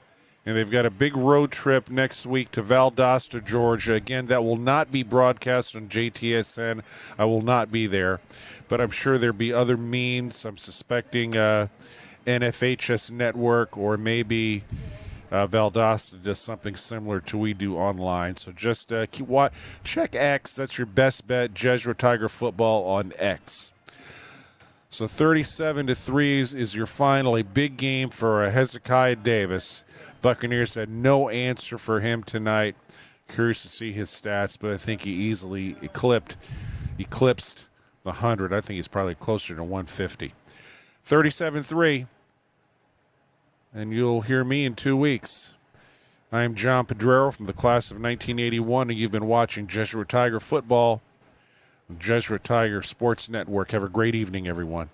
And they've got a big road trip next week to Valdosta, Georgia. Again, that will not be broadcast on JTSN. I will not be there. But I'm sure there'll be other means. I'm suspecting NFHS Network or maybe Valdosta does something similar to we do online. So just check X. That's your best bet. Jesuit Tiger football on X. So 37-3 is your final. A big game for Hezekiah Davis. Buccaneers had no answer for him tonight. Curious to see his stats, but I think he easily eclipsed the 100. I think he's probably closer to 150. 37-3. And you'll hear me in 2 weeks. I am John Pedrero from the class of 1981, and you've been watching Jesuit Tiger Football, Jesuit Tiger Sports Network. Have a great evening, everyone.